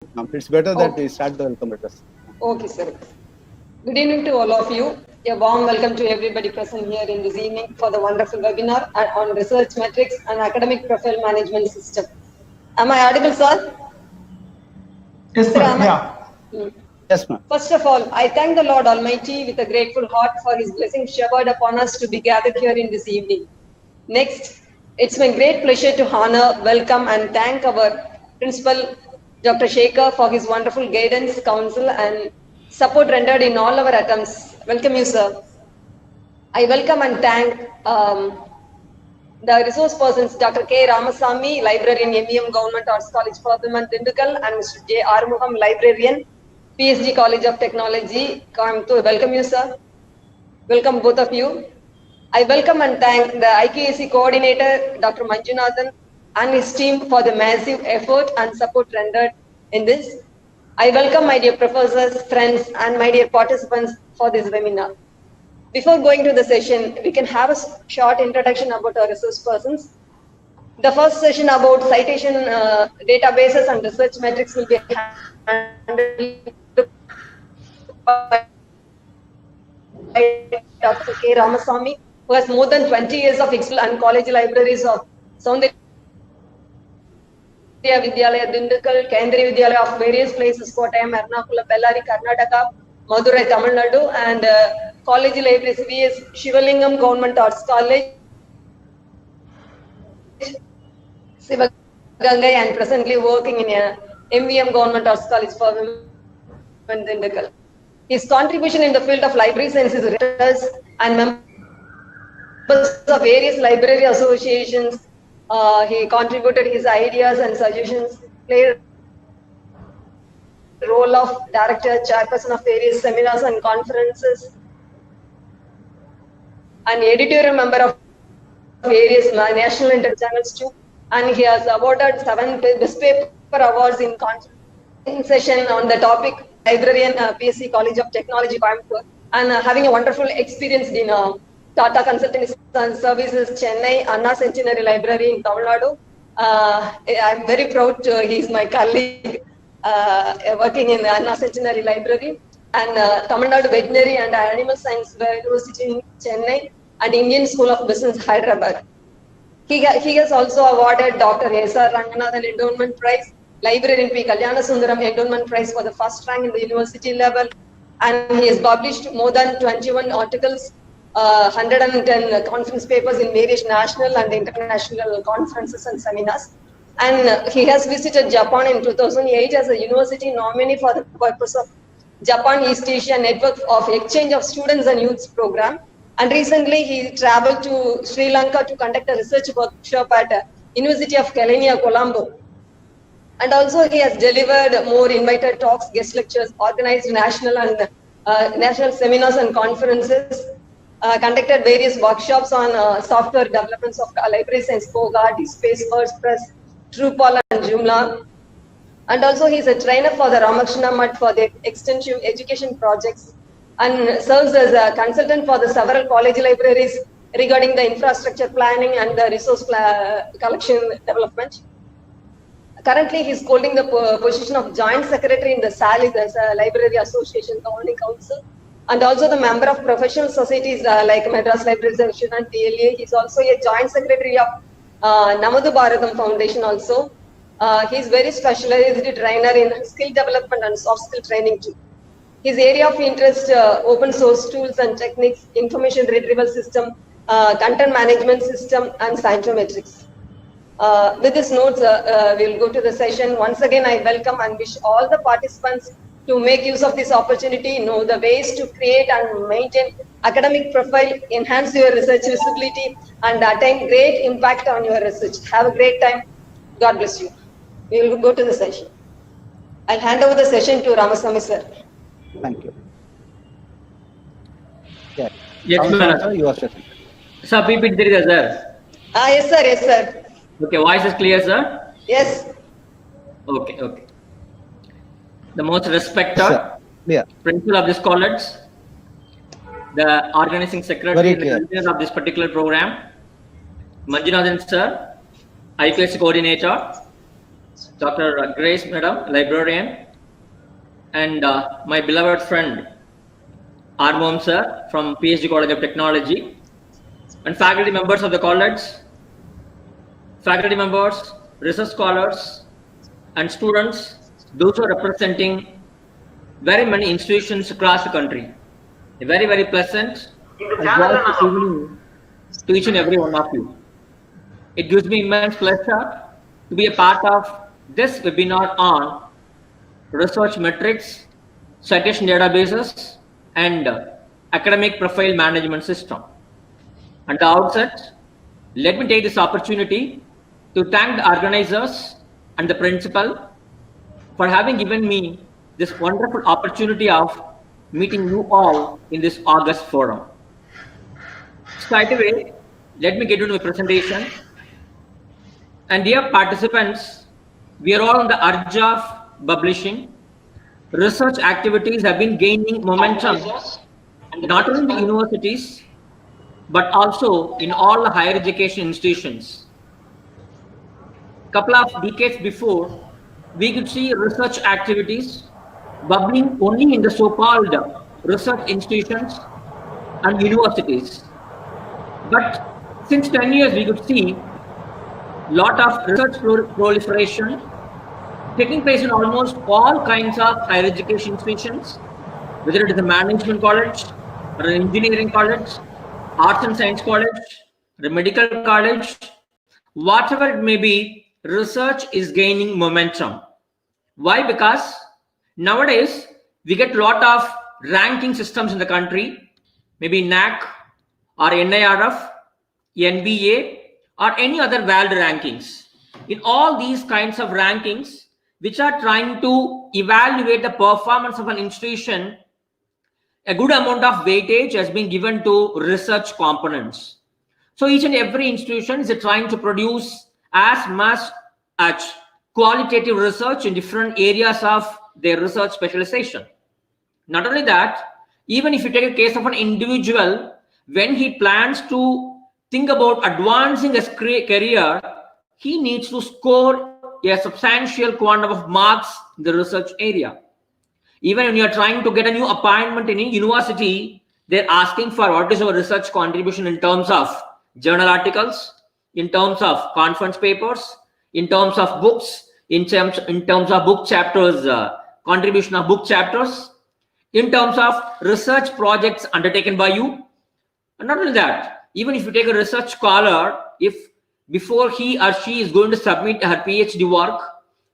It's better that Okay. we start the welcome address. Okay, sir. Good evening to all of you. A warm welcome to everybody present here in this evening for the wonderful webinar on research metrics and academic profile management system. Am I audible, sir? Yes, Sir, ma'am. am I? Yeah. Hmm. Yes, ma'am. First of all, I thank the Lord Almighty with a grateful heart for His blessing showered upon us to be gathered here in this evening. Next, it's my great pleasure to honor, welcome, and thank our Principal, Dr. Shekhar, for his wonderful guidance, counsel, and support rendered in all our attempts. Welcome you, sir. I welcome and thank the resource persons, Dr. K. Ramasamy, librarian, MEM Government Arts College, Perthaman, Dindigul, and Mr. J. Arumugham, librarian, PSG College of Technology, Coimbatore. Welcome you, sir. Welcome both of you. I welcome and thank the IQAC coordinator, Dr. Manjunathan, and his team for the massive effort and support rendered in this. I welcome my dear professors, friends, and my dear participants for this webinar. Before going to the session, we can have a short introduction about our resource persons. The first session about citation databases and research metrics will be handled by Dr. K. Ramasamy, who has more than 20 years of experience and college libraries of Soundarya Vidyalaya, Dindukal, Kendriya Vidyalaya of various places, Kottayam, Ernakulam, Bellary, Karnataka, Madurai, Tamil Nadu, and college libraries, VS Shivalingam Government Arts College, Sivagangai, and presently working in a MVM Government Arts College for Women, Dindukal. His contribution in the field of library science is writers and members of various library associations. He contributed his ideas and suggestions, played role of director, chairperson of various seminars and conferences, and editorial member of various national and journals too. And he has awarded 7 best paper awards in session on the topic librarian, PSC College of Technology, Coimbatore, and having a wonderful experience in Tata Consulting Services, Chennai, Anna Centenary Library in Tamil Nadu. I'm very proud he's my colleague working in the Anna Centenary Library, and Tamil Nadu Veterinary and Animal Science University in Chennai, and Indian School of Business, Hyderabad. He has also awarded Dr. S.R. Ranganathan Endowment Prize, Librarian P. Kalyana Sundaram Endowment Prize for the first rank in the university level, and he has published more than 21 articles, 110 conference papers in various national and international conferences and seminars. And he has visited Japan in 2008 as a university nominee for the purpose of Japan East Asia Network of Exchange of Students and Youths program. And recently he traveled to Sri Lanka to conduct a research workshop at University of Kelaniya, Colombo. And also he has delivered more invited talks, guest lectures, organized national and national seminars and conferences, conducted various workshops on software developments of library science, Koga, DSpace, WordPress, Drupal, and Joomla. And also he's a trainer for the Ramakrishna Mutt for the extensive education projects, and serves as a consultant for the several college libraries regarding the infrastructure planning and the resource collection development. Currently, he's holding the position of Joint Secretary in the SALI, the Library Association Governing Council, and also the member of professional societies like Madras Library Association and TLA. He's also a Joint Secretary of Namadu Bharatam Foundation also. He's very specialized trainer in skill development and soft skill training too. His area of interest, open source tools and techniques, information retrieval system, content management system, and scientometrics. With these notes, we'll go to the session. Once again, I welcome and wish all the participants to make use of this opportunity, know the ways to create and maintain academic profile, enhance your research visibility, and attain great impact on your research. Have a great time. God bless you. We will go to the session. I'll hand over the session to Ramasamy sir. Thank you. Yeah. Yes, Ramasamy, sir. you are session. Sir, PPT there is sir. Yes, sir. Yes, sir. Okay, voice is clear, sir. Yes. Okay. The most respected Sir, yeah. principal of this college, the organizing secretary Very and the clear. convener of this particular program, Manjunathan sir, IQAC coordinator, Dr. Grace, Madam, librarian, and my beloved friend, Armom Sir from PhD College of Technology, and faculty members of the college, faculty members, research scholars, and students, those who are representing very many institutions across the country. A very, very pleasant and joyful evening to each and every one of you. It gives me immense pleasure to be a part of this webinar on research metrics, citation databases, and academic profile management system. At the outset, let me take this opportunity to thank the organizers and the principal for having given me this wonderful opportunity of meeting you all in this August forum. Straight away, let me get into my presentation. And dear participants, we are all on the urge of publishing. Research activities have been gaining momentum, not only in the universities, but also in all the higher education institutions. Couple of decades before, we could see research activities bubbling only in the so-called research institutions and universities. But since 10 years, we could see a lot of research proliferation taking place in almost all kinds of higher education institutions, whether it is a management college or an engineering college, arts and science college, or a medical college, whatever it may be, research is gaining momentum. Why? Because nowadays we get a lot of ranking systems in the country, maybe NAC or NIRF, NBA, or any other world rankings. In all these kinds of rankings, which are trying to evaluate the performance of an institution, a good amount of weightage has been given to research components. So each and every institution is trying to produce as much as qualitative research in different areas of their research specialization. Not only that, even if you take a case of an individual, when he plans to think about advancing his career, he needs to score a substantial quantum of marks in the research area. Even when you're trying to get a new appointment in a university, they're asking for what is our research contribution in terms of journal articles, in terms of conference papers, in terms of books, in terms of book chapters, contribution of book chapters, in terms of research projects undertaken by you. And not only that, even if you take a research scholar, if before he or she is going to submit her PhD work,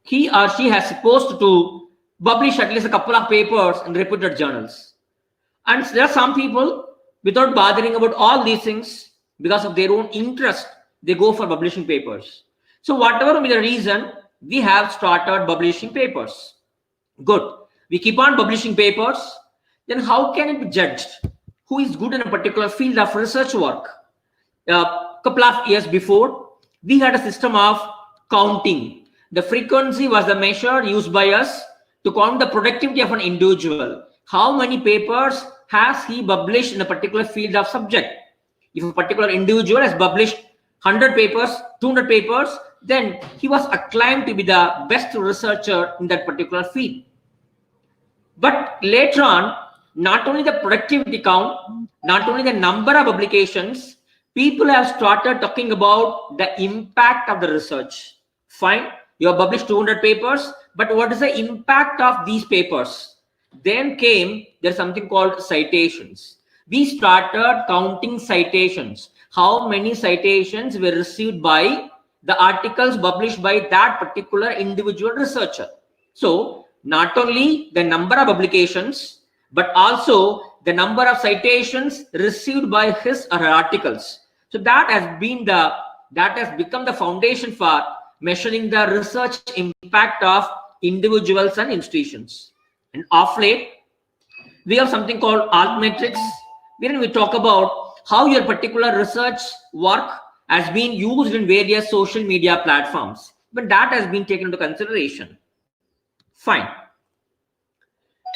he or she has supposed to publish at least a couple of papers in reputed journals. And there are some people, without bothering about all these things, because of their own interest, they go for publishing papers. So whatever be the reason, we have started publishing papers. Good. We keep on publishing papers. Then how can it be judged who is good in a particular field of research work? A couple of years before, we had a system of counting. The frequency was the measure used by us to count the productivity of an individual. How many papers has he published in a particular field of subject? If a particular individual has published 100 papers, 200 papers, then he was acclaimed to be the best researcher in that particular field. But later on, not only the productivity count, not only the number of publications, people have started talking about the impact of the research. Fine, you have published 200 papers, but what is the impact of these papers? Then there's something called citations. We started counting citations. How many citations were received by the articles published by that particular individual researcher? So not only the number of publications, but also the number of citations received by his or her articles. So that has become the foundation for measuring the research impact of individuals and institutions. And of late, we have something called altmetrics, wherein we talk about how your particular research work has been used in various social media platforms. But that has been taken into consideration. Fine.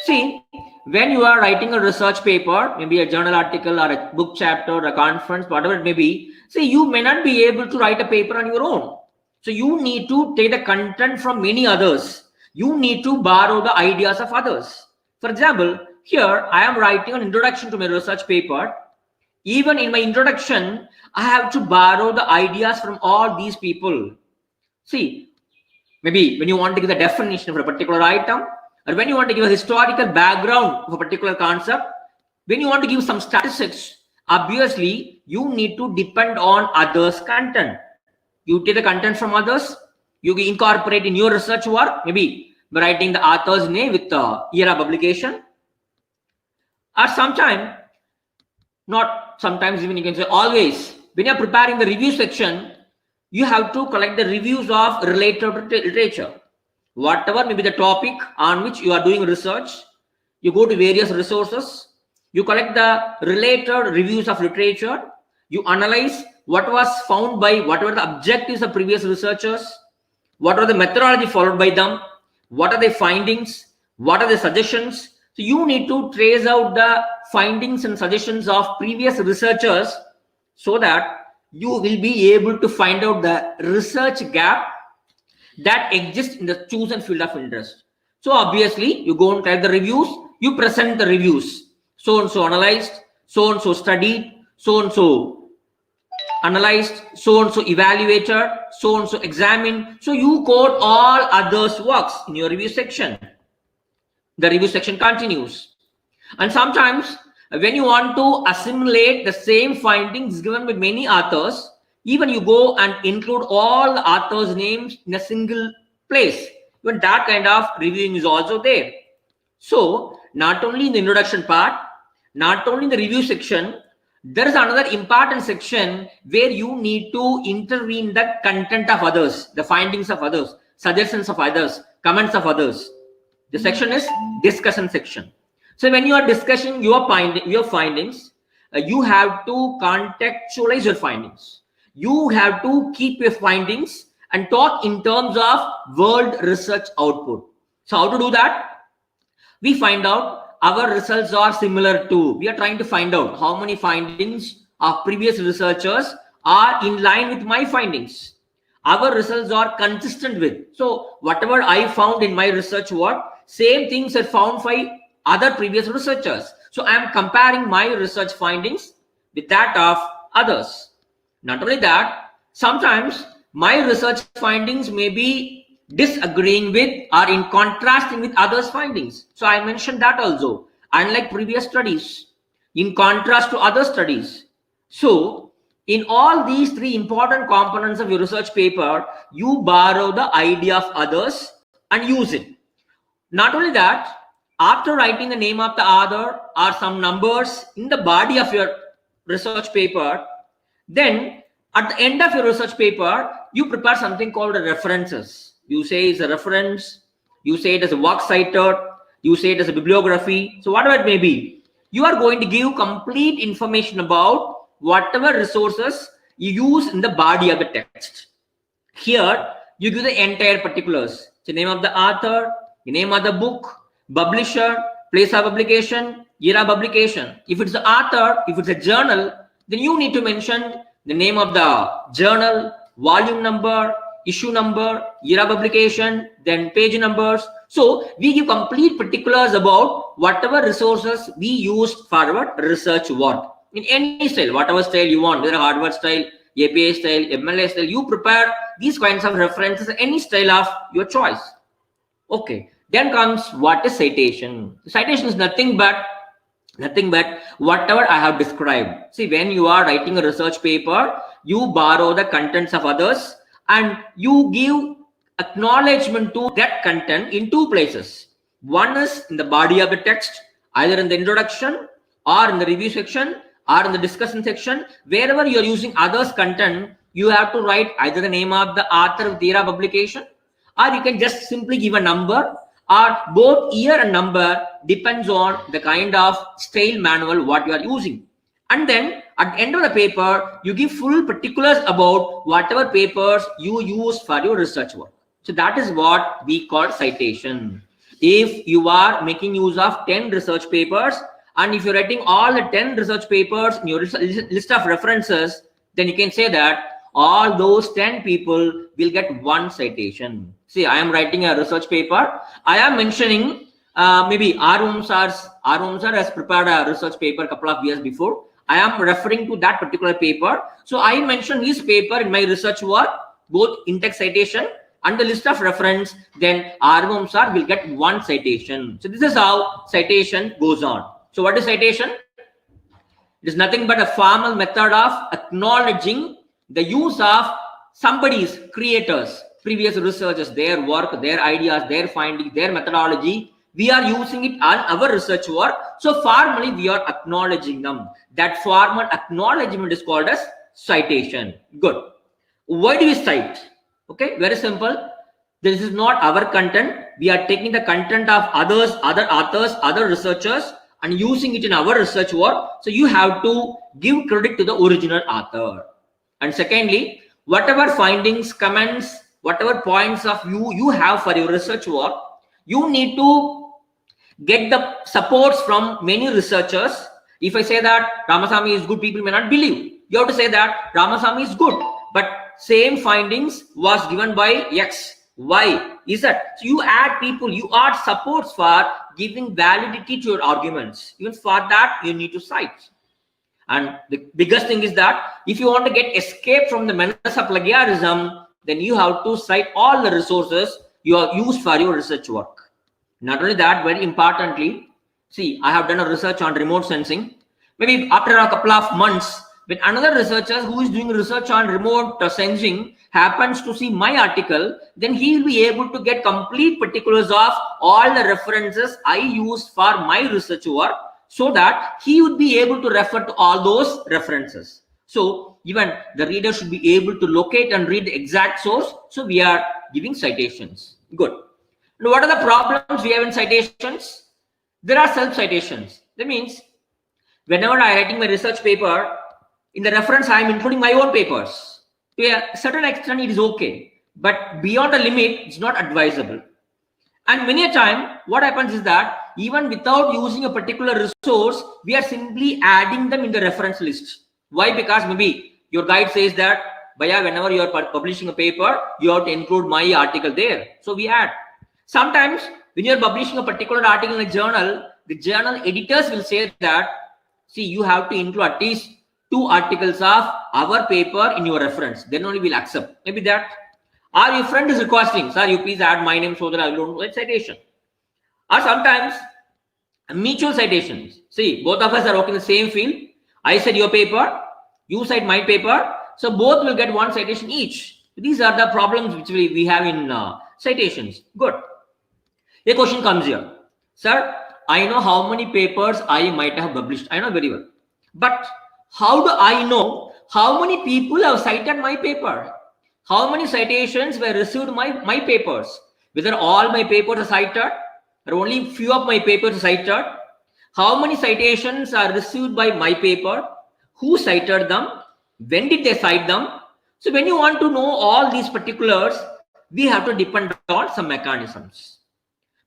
See, when you are writing a research paper, maybe a journal article or a book chapter or a conference, whatever it may be, see, you may not be able to write a paper on your own. So you need to take the content from many others. You need to borrow the ideas of others. For example, here I am writing an introduction to my research paper. Even in my introduction, I have to borrow the ideas from all these people. See, maybe when you want to give the definition of a particular item, or when you want to give a historical background of a particular concept, when you want to give some statistics, obviously you need to depend on others' content. You take the content from others, you incorporate in your research work, maybe by writing the author's name with the year of publication. Or sometimes, not sometimes, even you can say always, when you're preparing the review section, you have to collect the reviews of related literature. Whatever may be the topic on which you are doing research, you go to various resources, you collect the related reviews of literature, you analyze what was found by whatever the objectives of previous researchers, what are the methodology followed by them, what are the findings, what are the suggestions. So you need to trace out the findings and suggestions of previous researchers so that you will be able to find out the research gap that exists in the chosen field of interest. So obviously you go and type the reviews, you present the reviews. So and so analyzed, so and so studied, so and so analyzed, so and so evaluated, so and so examined. So you quote all others' works in your review section. The review section continues. And sometimes when you want to assimilate the same findings given by many authors, even you go and include all the authors' names in a single place. Even that kind of reviewing is also there. So not only in the introduction part, not only in the review section, there is another important section where you need to intervene the content of others, the findings of others, suggestions of others, comments of others. The section is discussion section. So when you are discussing your findings, you have to contextualize your findings. You have to keep your findings and talk in terms of world research output. So how to do that? We find out our results are similar to, we are trying to find out how many findings of previous researchers are in line with my findings. Our results are consistent with. So whatever I found in my research work, same things are found by other previous researchers. So I am comparing my research findings with that of others. Not only that, sometimes my research findings may be disagreeing with or in contrasting with others' findings. So I mentioned that also, unlike previous studies, in contrast to other studies. So in all these three important components of your research paper, you borrow the idea of others and use it. Not only that, after writing the name of the author or some numbers in the body of your research paper, then at the end of your research paper, you prepare something called references. You say it's a reference, you say it as a work cited, you say it as a bibliography. So whatever it may be, you are going to give complete information about whatever resources you use in the body of the text. Here, you give the entire particulars. The name of the author, the name of the book, publisher, place of publication, year of publication. If it's the author, if it's a journal, then you need to mention the name of the journal, volume number, issue number, year of publication, then page numbers. So we give complete particulars about whatever resources we used for our research work. In any style, whatever style you want, whether Harvard style, APA style, MLA style, you prepare these kinds of references, any style of your choice. Okay. Then comes what is citation. Citation is nothing but whatever I have described. See, when you are writing a research paper, you borrow the contents of others and you give acknowledgement to that content in two places. One is in the body of the text, either in the introduction or in the review section or in the discussion section. Wherever you are using others' content, you have to write either the name of the author with the year of publication, or you can just simply give a number, or both year and number depends on the kind of style manual what you are using. And then at the end of the paper, you give full particulars about whatever papers you use for your research work. So that is what we call citation. If you are making use of 10 research papers, and if you're writing all the 10 research papers in your list of references, then you can say that all those 10 people will get one citation. See, I am writing a research paper. I am mentioning maybe Arumsar has prepared a research paper a couple of years before. I am referring to that particular paper. So I mention his paper in my research work, both in-text citation and the list of reference. Then Arumsar will get one citation. So this is how citation goes on. So what is citation? It is nothing but a formal method of acknowledging the use of somebody's, creators, previous researchers, their work, their ideas, their findings, their methodology. We are using it on our research work. So formally, we are acknowledging them. That formal acknowledgement is called as citation. Good. Why do we cite? Okay, very simple. This is not our content. We are taking the content of others, other authors, other researchers, and using it in our research work. So you have to give credit to the original author. And secondly, whatever findings, comments, whatever points of view you have for your research work, you need to get the supports from many researchers. If I say that Ramasamy is good, people may not believe. You have to say that Ramasamy is good, but same findings was given by X, Y, Z. So you add people, you add supports for giving validity to your arguments. Even for that, you need to cite. And the biggest thing is that if you want to get escape from the menace of plagiarism, then you have to cite all the resources you have used for your research work. Not only that, very importantly, see, I have done a research on remote sensing. Maybe after a couple of months, when another researcher who is doing research on remote sensing happens to see my article, then he will be able to get complete particulars of all the references I used for my research work, so that he would be able to refer to all those references. So even the reader should be able to locate and read the exact source. So we are giving citations. Good. Now, what are the problems we have in citations? There are self-citations. That means whenever I am writing my research paper, in the reference, I am including my own papers. To a certain extent, it is okay. But beyond a limit, it's not advisable. And many a time, what happens is that even without using a particular resource, we are simply adding them in the reference list. Why? Because maybe your guide says that, Bhaiya, whenever you are publishing a paper, you have to include my article there. So we add. Sometimes when you are publishing a particular article in a journal, the journal editors will say that, see, you have to include at least 2 articles of our paper in your reference. Then only we'll accept. Maybe that. Or your friend is requesting, sir, you please add my name so that I will know citation. Or sometimes mutual citations. See, both of us are working in the same field. I said your paper, you cite my paper. So both will get 1 citation each. These are the problems which we have in citations. Good. A question comes here. Sir, I know how many papers I might have published. I know very well. But how do I know how many people have cited my paper? How many citations were received my papers? Whether all my papers are cited or only few of my papers are cited? How many citations are received by my paper? Who cited them? When did they cite them? So when you want to know all these particulars, we have to depend on some mechanisms.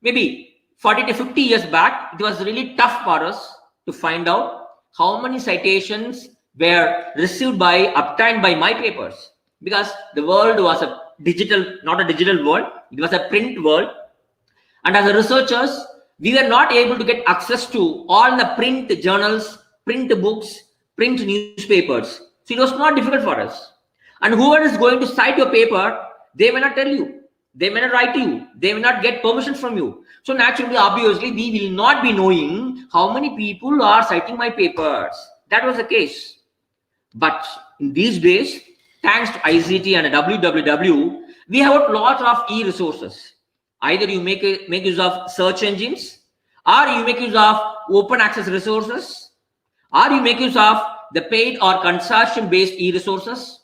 Maybe 40 to 50 years back, it was really tough for us to find out how many citations were received obtained by my papers, because the world was a digital, not a digital world, it was a print world. And as a researchers, we were not able to get access to all the print journals, print books, print newspapers. So it was not difficult for us. And whoever is going to cite your paper, they may not tell you. They may not write to you. They may not get permission from you. So naturally, obviously, we will not be knowing how many people are citing my papers. That was the case. But in these days, thanks to ICT and www, we have lots of e-resources. Either you make use of search engines, or you make use of open access resources, or you make use of the paid or consortium-based e-resources.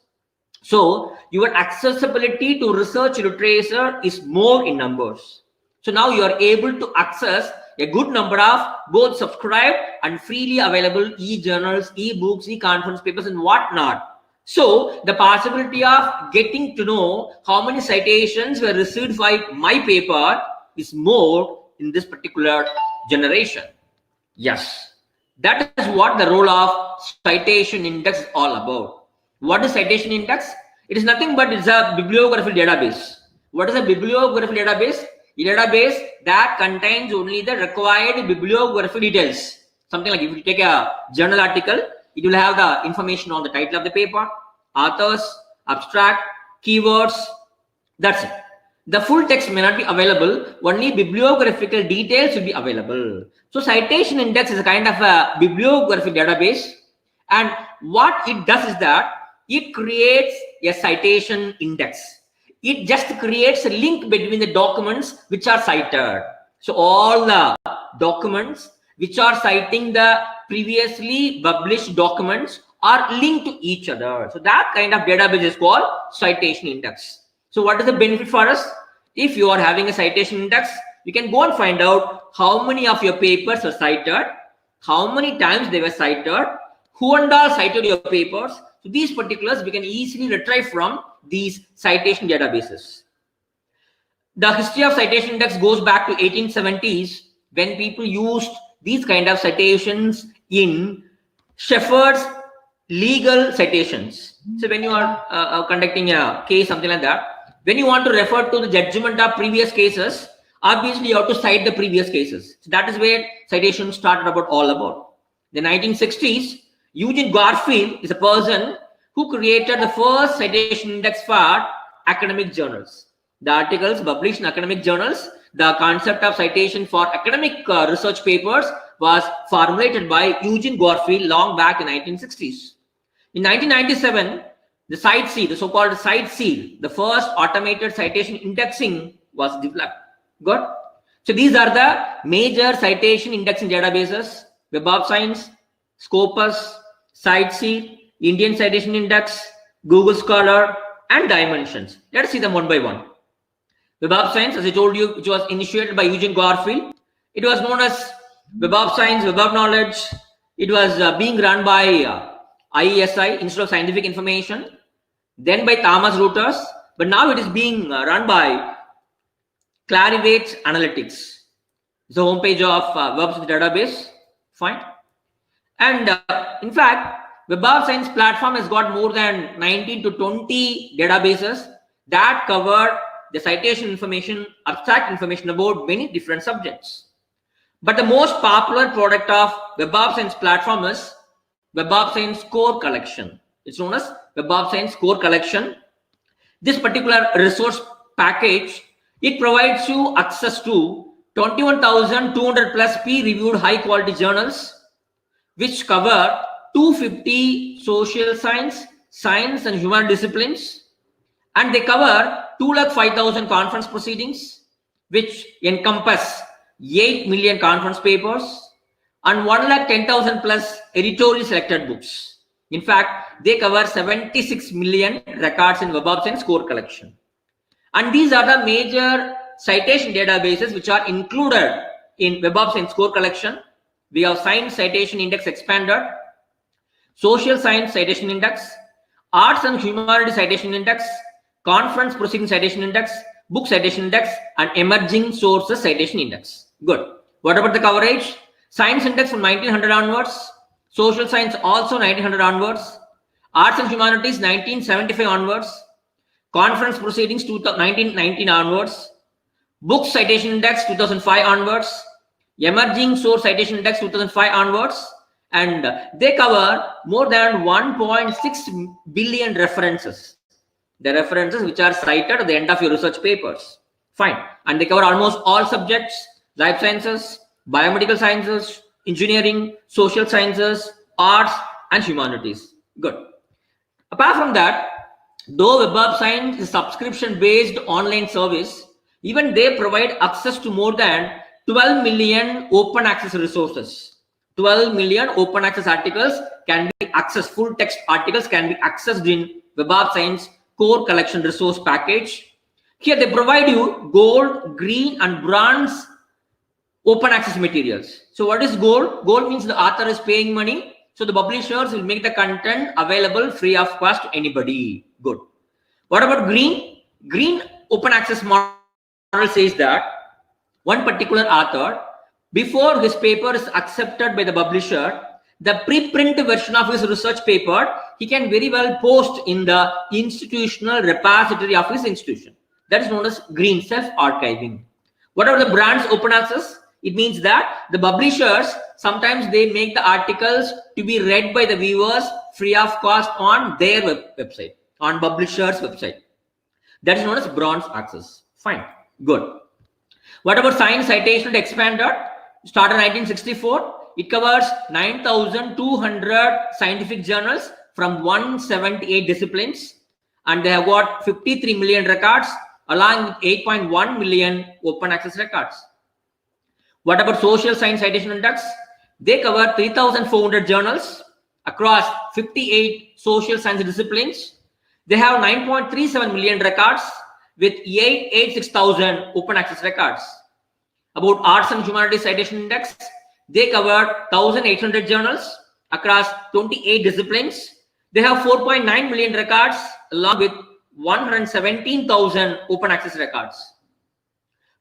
So your accessibility to research literature is more in numbers. So now you are able to access a good number of both subscribed and freely available e-journals, e-books, e-conference papers and whatnot. So the possibility of getting to know how many citations were received by my paper is more in this particular generation. Yes, that is what the role of citation index is all about. What is citation index? It is nothing but it's a bibliographical database. What is a bibliographical database? A database that contains only the required bibliographical details. Something like if you take a journal article, it will have the information on the title of the paper, authors, abstract, keywords. That's it. The full text may not be available. Only bibliographical details will be available. So citation index is a kind of a bibliographical database. And what it does is that it creates a citation index. It just creates a link between the documents which are cited. So all the documents which are citing the previously published documents are linked to each other. So that kind of database is called citation index. So what is the benefit for us? If you are having a citation index, you can go and find out how many of your papers are cited, how many times they were cited, who and all cited your papers. So these particulars we can easily retrieve from these citation databases. The history of citation index goes back to 1870s when people used these kind of citations in Shepherd's legal citations. So when you are conducting a case, something like that, when you want to refer to the judgment of previous cases, obviously you have to cite the previous cases. So that is where citation started all about. The 1960s, Eugene Garfield is a person who created the first citation index for academic journals. The articles published in academic journals, the concept of citation for academic research papers was formulated by Eugene Garfield long back in 1960s. In 1997, the CiteSeal, the so-called CiteSeal, the first automated citation indexing was developed. Good. So these are the major citation indexing databases: Web of Science, Scopus, CiteSeal, Indian Citation Index, Google Scholar, and Dimensions. Let us see them one by one. Web of Science, as I told you, which was initiated by Eugene Garfield. It was known as Web of Science, Web of Knowledge. It was being run by IESI, Institute of Scientific Information, then by Thomas Reuters, but now it is being run by Clarivate Analytics. It's the homepage of Web of Science database. Fine. And in fact, Web of Science platform has got more than 19 to 20 databases that cover the citation information, abstract information about many different subjects. But the most popular product of Web of Science platform is Web of Science Core Collection. It's known as Web of Science Core Collection. This particular resource package, it provides you access to 21,200 plus peer-reviewed high-quality journals, which cover 250 social science, science and human disciplines, and they cover 205,000 conference proceedings, which encompass 8 million conference papers and 110,000 plus editorially selected books. In fact, they cover 76 million records in Web of Science Core Collection. And these are the major citation databases which are included in Web of Science Core Collection. We have Science Citation Index Expanded, Social Science Citation Index, Arts and Humanities Citation Index, Conference Proceeding Citation Index, Book Citation Index, and Emerging Sources Citation Index. Good. What about the coverage? Science Index from 1900 onwards, Social Science also 1900 onwards, Arts and Humanities 1975 onwards, Conference Proceedings 1919 onwards, Book Citation Index 2005 onwards, Emerging Source Citation Index 2005 onwards, and they cover more than 1.6 billion references. The references which are cited at the end of your research papers. Fine. And they cover almost all subjects: life sciences, biomedical sciences, engineering, social sciences, arts, and humanities. Good. Apart from that, though Web of Science is a subscription-based online service, even they provide access to more than 12 million open access resources. 12 million open access articles can be accessed, full text articles can be accessed in Web of Science Core Collection resource package. Here they provide you gold, green, and bronze open access materials. So what is gold? Gold means the author is paying money, so the publishers will make the content available free of cost to anybody. Good. What about green? Green open access model says that one particular author, before his paper is accepted by the publisher, the preprint version of his research paper, he can very well post in the institutional repository of his institution. That is known as green self-archiving. What are the brand's open access? It means that the publishers, sometimes they make the articles to be read by the viewers free of cost on their website, on publisher's website. That is known as bronze access. Fine, good. What about Science Citation Expanded? Started in 1964. It covers 9,200 scientific journals from 178 disciplines, and they have got 53 million records along with 8.1 million open access records. What about Social Science Citation Index? They cover 3,400 journals across 58 social science disciplines. They have 9.37 million records with 886,000 open access records. About Arts and Humanities Citation Index, they cover 1,800 journals across 28 disciplines. They have 4.9 million records along with 117,000 open access records.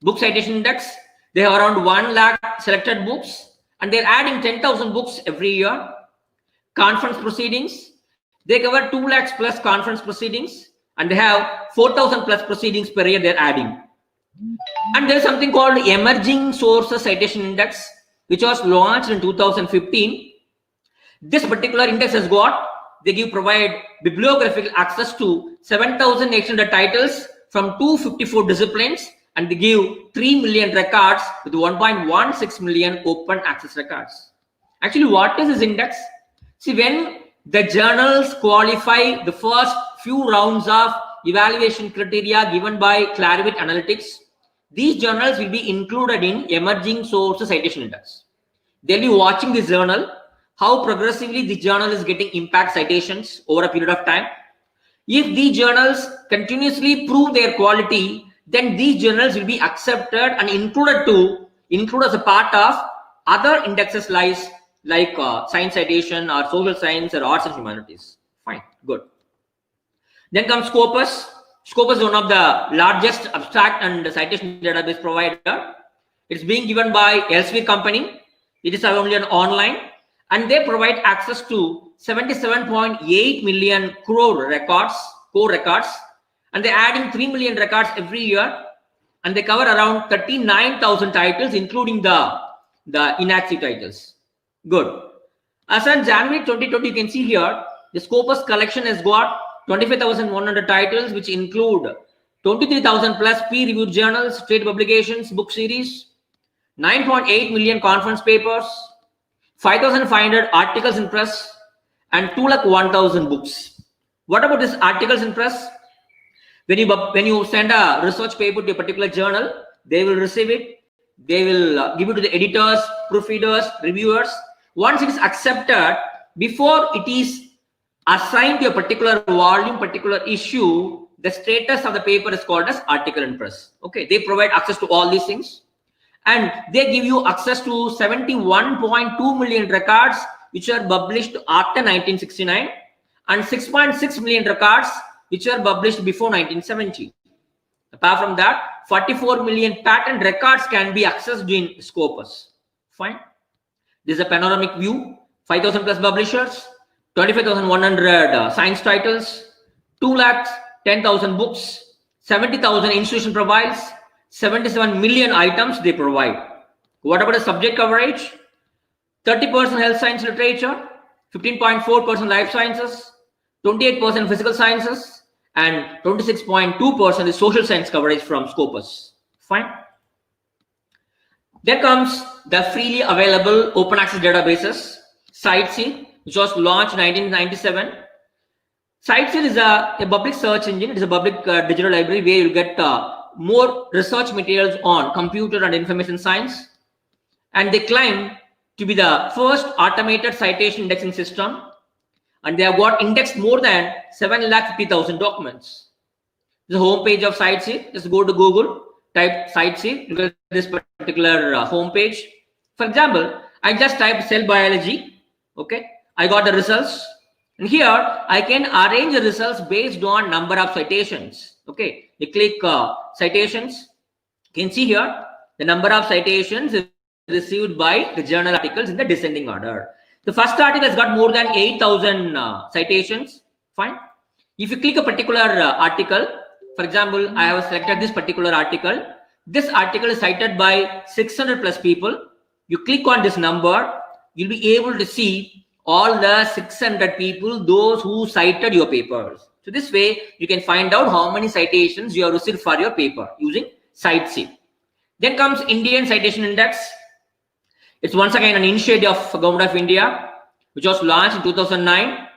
Book Citation Index, they have around 1 lakh selected books, and they're adding 10,000 books every year. Conference Proceedings, they cover 2 lakhs plus conference proceedings, and they have 4,000 plus proceedings per year they're adding. And there's something called Emerging Sources Citation Index, which was launched in 2015. This particular index has got, they provide bibliographical access to 7,800 titles from 254 disciplines, and they give 3 million records with 1.16 million open access records. Actually, what is this index? See, when the journals qualify the first few rounds of evaluation criteria given by Clarivate Analytics, these journals will be included in Emerging Sources Citation Index. They'll be watching this journal, how progressively the journal is getting impact citations over a period of time. If these journals continuously prove their quality, then these journals will be accepted and included as a part of other indexes like Science Citation or Social Science or Arts and Humanities. Fine, good. Then comes Scopus. Scopus is one of the largest abstract and citation database provider. It's being given by Elsevier Company. It is only an online, and they provide access to 77.8 million core records, and they're adding 3 million records every year, and they cover around 39,000 titles, including the inactive titles. Good. As on January 2020, you can see here, the Scopus collection has got 25,100 titles, which include 23,000 plus peer-reviewed journals, trade publications, book series, 9.8 million conference papers, 5,500 articles in press, and 201,000 books. What about these articles in press? When you send a research paper to a particular journal, they will receive it. They will give it to the editors, proofreaders, reviewers. Once it is accepted, before it is assigned to a particular volume, particular issue, the status of the paper is called as article in press. Okay, they provide access to all these things, and they give you access to 71.2 million records which are published after 1969 and 6.6 million records which are published before 1970. Apart from that, 44 million patent records can be accessed in Scopus. Fine. This is a panoramic view. 5,000 plus publishers, 25,100 science titles, 2,10,000 books, 70,000 institution provides, 77 million items they provide. What about the subject coverage? 30% health science literature, 15.4% life sciences, 28% physical sciences, and 26.2% is social science coverage from Scopus. Fine. There comes the freely available open access databases, CiteSeer, which was launched in 1997. CiteSeer is a public search engine. It is a public digital library where you'll get more research materials on computer and information science. And they claim to be the first automated citation indexing system. And they have got indexed more than 750,000 documents. The homepage of CiteSeer, just go to Google, type CiteSeer, look at this particular homepage. For example, I just typed cell biology. Okay, I got the results. And here I can arrange the results based on number of citations. Okay, you click citations. You can see here the number of citations received by the journal articles in the descending order. The first article has got more than 8,000 citations. Fine. If you click a particular article, for example, I have selected this particular article. This article is cited by 600 plus people. You click on this number, you'll be able to see all the 600 people, those who cited your papers. So this way, you can find out how many citations you have received for your paper using CiteSeek. Then comes Indian Citation Index. It's once again an initiative of Government of India, which was launched in 2009,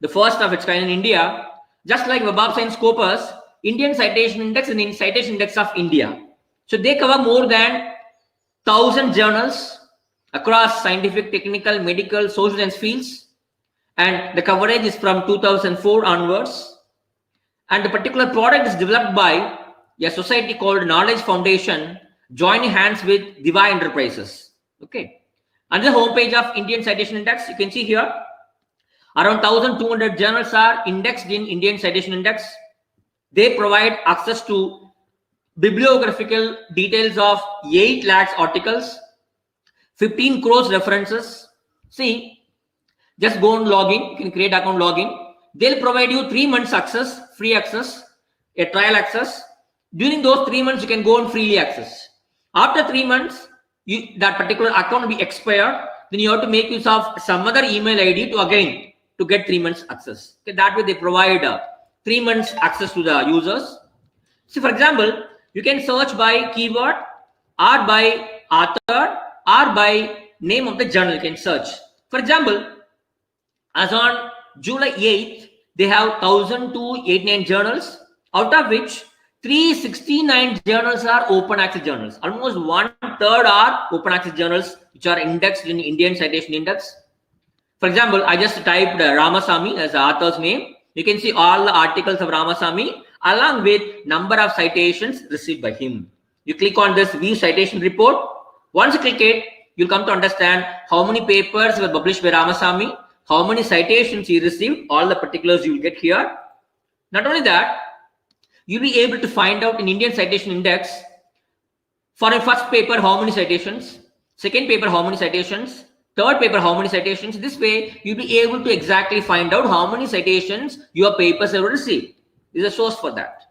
the first of its kind in India. Just like Web of Science Scopus, Indian Citation Index is the Citation Index of India. So they cover more than 1,000 journals across scientific, technical, medical, social science fields, and the coverage is from 2004 onwards. And the particular product is developed by a society called Knowledge Foundation, joining hands with Diva Enterprises. Okay. On the homepage of Indian Citation Index, you can see here around 1,200 journals are indexed in Indian Citation Index. They provide access to bibliographical details of 8 lakhs articles, 15 crores references. See, just go and log in. You can create account login. They'll provide you 3 months access, free access, a trial access. During those 3 months, you can go and freely access. After 3 months, that particular account will be expired. Then you have to make use of some other email ID to get 3 months access. Okay, that way they provide 3 months access to the users. So for example, you can search by keyword or by author or by name of the journal. You can search. For example, as on July 8th, they have 1,289 journals, out of which 369 journals are open access journals. Almost 1/3 are open access journals which are indexed in Indian Citation Index. For example, I just typed Ramasamy as the author's name. You can see all the articles of Ramasamy along with number of citations received by him. You click on this view citation report. Once you click it, you'll come to understand how many papers were published by Ramasamy, how many citations he received, all the particulars you will get here. Not only that, you'll be able to find out in Indian Citation Index for a first paper how many citations, second paper how many citations, third paper how many citations. This way, you'll be able to exactly find out how many citations your papers have received. This is a source for that.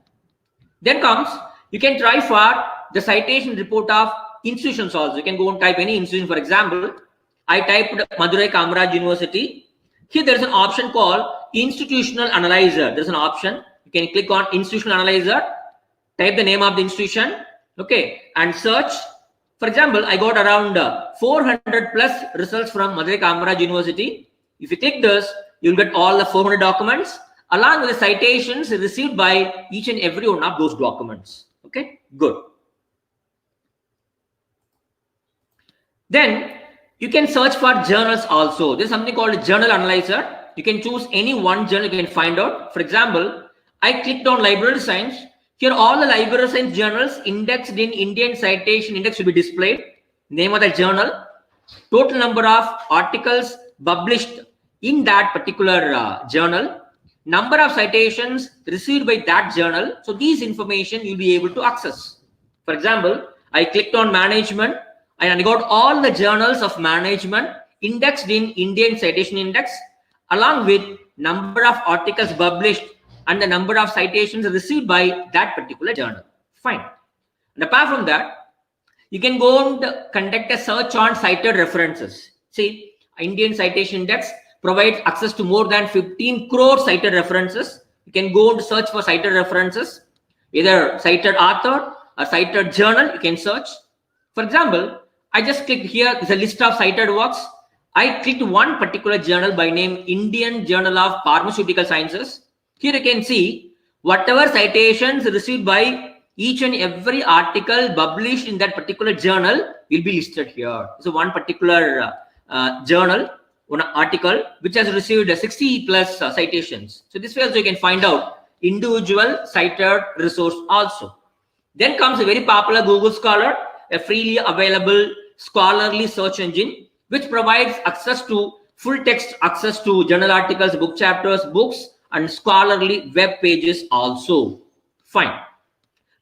Then comes, you can try for the citation report of institutions also. You can go and type any institution. For example, I typed Madurai Kamaraj University. Here there is an option called Institutional Analyzer. There's an option. You can click on Institutional Analyzer, type the name of the institution, okay, and search. For example, I got around 400 plus results from Madurai Kamaraj University. If you click this, you'll get all the 400 documents along with the citations received by each and every one of those documents. Okay, good. Then you can search for journals also. There's something called Journal Analyzer. You can choose any one journal you can find out. For example, I clicked on Library Science. Here all the Library Science journals indexed in Indian Citation Index will be displayed. Name of the journal, total number of articles published in that particular journal, number of citations received by that journal. So these information you'll be able to access. For example, I clicked on Management and I got all the journals of management indexed in Indian Citation Index along with number of articles published and the number of citations received by that particular journal. Fine. And apart from that, you can go and conduct a search on cited references. See, Indian Citation Index provides access to more than 15 crore cited references. You can go and search for cited references, either cited author or cited journal. You can search. For example, I just clicked here. There's a list of cited works. I clicked one particular journal by name Indian Journal of Pharmaceutical Sciences. Here you can see whatever citations received by each and every article published in that particular journal will be listed here. So one particular journal, one article which has received 60 plus citations. So this way also you can find out individual cited resource also. Then comes a very popular Google Scholar, a freely available scholarly search engine which provides access to full text access to journal articles, book chapters, books, and scholarly web pages also. Fine.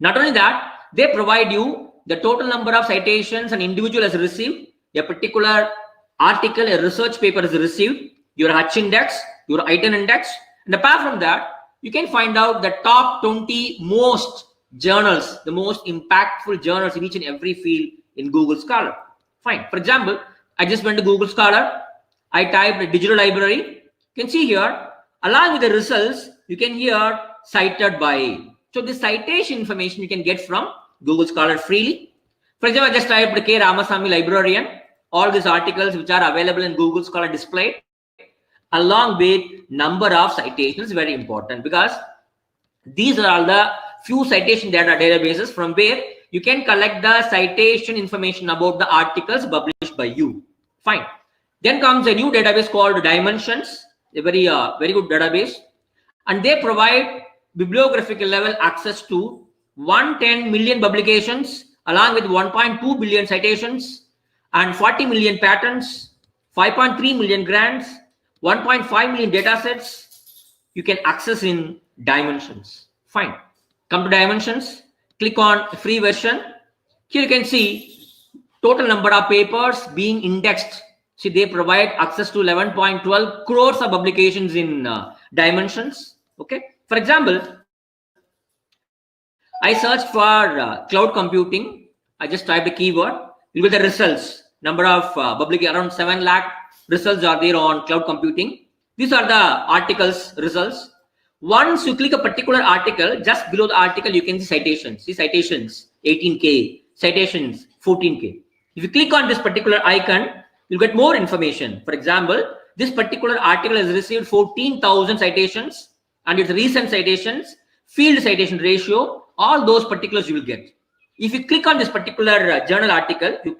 Not only that, they provide you the total number of citations an individual has received, a particular article, a research paper is received, your H index, your item index, and apart from that, you can find out the top 20 most journals, the most impactful journals in each and every field in Google Scholar. Fine. For example, I just went to Google Scholar. I typed a digital library. You can see here, along with the results, you can hear cited by. So this citation information you can get from Google Scholar freely. For example, I just typed K. Ramasamy librarian. All these articles which are available in Google Scholar displayed, along with number of citations, very important, because these are all the few citation data databases from where you can collect the citation information about the articles published by you. Fine. Then comes a new database called Dimensions, a very good database, and they provide bibliographical level access to 110 million publications along with 1.2 billion citations and 40 million patents, 5.3 million grants, 1.5 million data sets you can access in Dimensions. Fine. Come to Dimensions, click on free version. Here you can see total number of papers being indexed. See, they provide access to 11.12 crores of publications in Dimensions. Okay. For example, I searched for cloud computing. I just typed a keyword. You will get the results. Number of around 7 lakh results are there on cloud computing. These are the articles results. Once you click a particular article, just below the article, you can see citations. See citations 18K, citations 14K. If you click on this particular icon, you'll get more information. For example, this particular article has received 14,000 citations and its recent citations, field citation ratio, all those particulars you will get. If you click on this particular journal article, you'll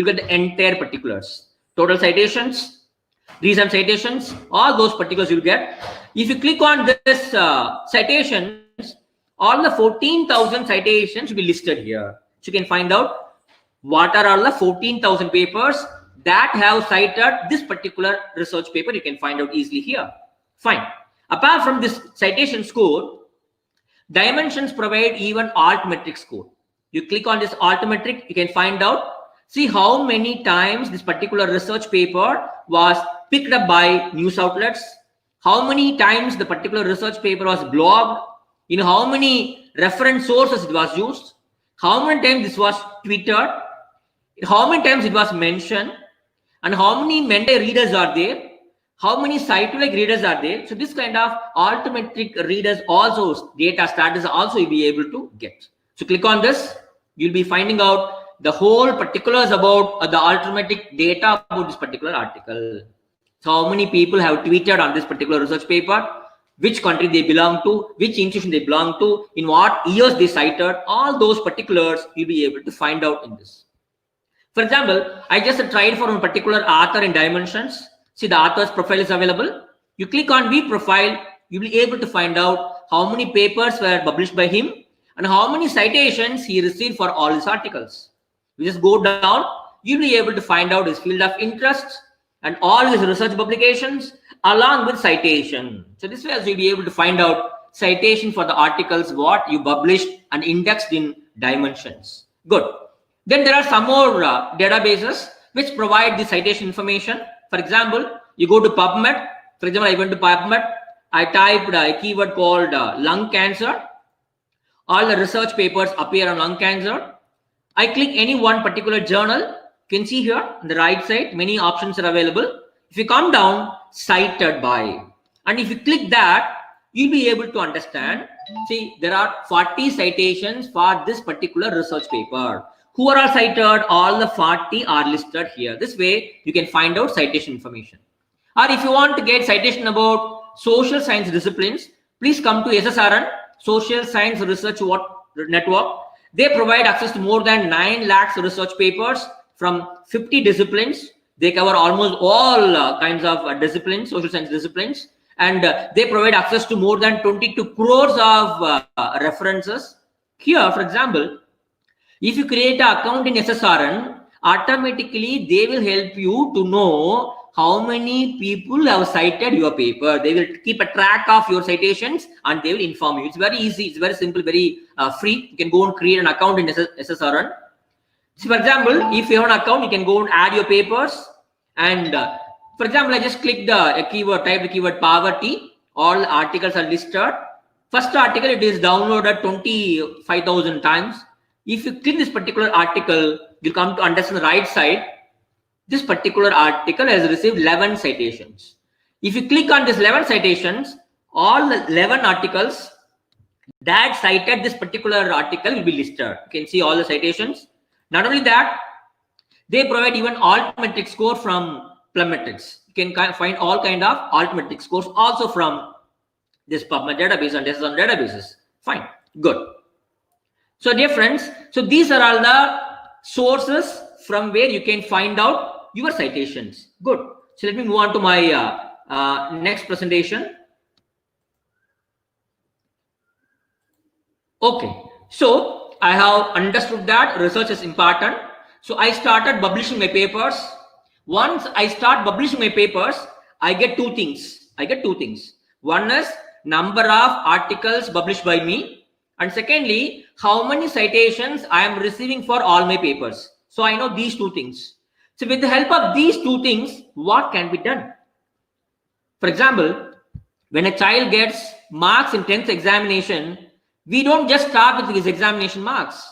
get the entire particulars. Total citations, recent citations, all those particulars you'll get. If you click on this citations, all the 14,000 citations will be listed here. So you can find out what are all the 14,000 papers that have cited this particular research paper. You can find out easily here. Fine. Apart from this citation score, Dimensions provide even altmetric score. You click on this altmetric, you can find out, see how many times this particular research paper was picked up by news outlets, how many times the particular research paper was blogged, how many reference sources it was used, how many times this was tweeted, how many times it was mentioned, and how many Menday readers are there, how many site-like readers are there. So this kind of altmetric readers also, data status also you'll be able to get. So click on this, you'll be finding out the whole particulars about the altmetric data about this particular article. So how many people have tweeted on this particular research paper, which country they belong to, which institution they belong to, in what years they cited, all those particulars you'll be able to find out in this. For example, I just tried for one particular author in Dimensions. See, the author's profile is available. You click on view profile, you'll be able to find out how many papers were published by him and how many citations he received for all his articles. You just go down, you'll be able to find out his field of interest and all his research publications along with citation. So this way you'll be able to find out citation for the articles what you published and indexed in Dimensions. Good. Then there are some more databases which provide the citation information. For example, you go to PubMed. For example, I went to PubMed. I typed a keyword called lung cancer. All the research papers appear on lung cancer. I click any one particular journal. You can see here on the right side, many options are available. If you come down, cited by. And if you click that, you'll be able to understand. See, there are 40 citations for this particular research paper. Who are all cited? All the 40 are listed here. This way, you can find out citation information. Or if you want to get citation about social science disciplines, please come to SSRN, Social Science Research Network. They provide access to more than 9 lakhs research papers from 50 disciplines. They cover almost all kinds of disciplines, social science disciplines. And they provide access to more than 22 crores of references. Here, for example, if you create an account in SSRN, automatically they will help you to know how many people have cited your paper. They will keep a track of your citations and they will inform you. It's very easy. It's very simple, very free. You can go and create an account in SSRN. So for example, if you have an account, you can go and add your papers. And for example, I just click the keyword, type the keyword poverty. All articles are listed. First article, it is downloaded 25,000 times. If you click this particular article, you come to understand the right side. This particular article has received 11 citations. If you click on this 11 citations, all the 11 articles that cited this particular article will be listed. You can see all the citations. Not only that, they provide even altmetric score from Plummetrics. You can find all kind of altmetric scores also from this PubMed database and this on databases. Fine, good. So dear friends, so these are all the sources from where you can find out your citations. Good. So let me move on to my next presentation. Okay. So I have understood that research is important. So I started publishing my papers. Once I start publishing my papers, I get two things. One is number of articles published by me. And secondly, how many citations I am receiving for all my papers. So I know these two things. So with the help of these two things, what can be done? For example, when a child gets marks in 10th examination, we don't just start with his examination marks.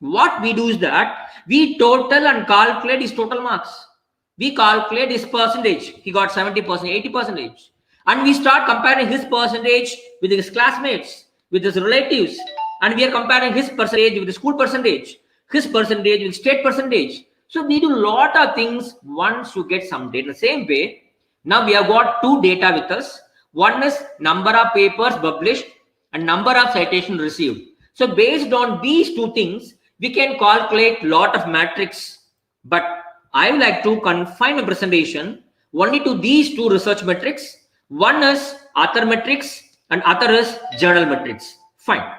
What we do is that we total and calculate his total marks. We calculate his percentage. He got 70%, 80%. And we start comparing his percentage with his classmates, with his relatives. And we are comparing his percentage with the school percentage, his percentage with state percentage. So we do a lot of things once you get some data. The same way, now we have got two data with us. One is number of papers published and number of citations received. So based on these two things, we can calculate a lot of metrics. But I would like to confine my presentation only to these two research metrics. One is author metrics and other is journal metrics. Fine.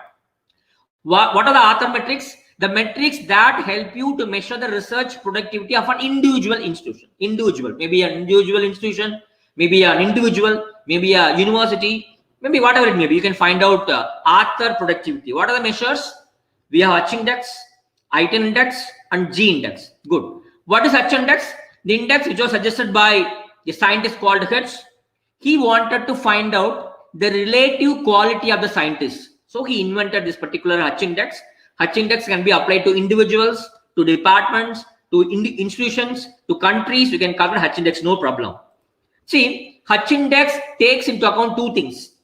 What are the author metrics? The metrics that help you to measure the research productivity of an individual institution. Maybe an individual institution, maybe an individual, maybe a university, maybe whatever it may be. You can find out author productivity. What are the measures? We have H index, item index, and G index. Good. What is H index? The index which was suggested by a scientist called Hertz. He wanted to find out the relative quality of the scientists. So he invented this particular H index. H index can be applied to individuals, to departments, to institutions, to countries. You can cover H index, no problem. See, H index takes into account two things.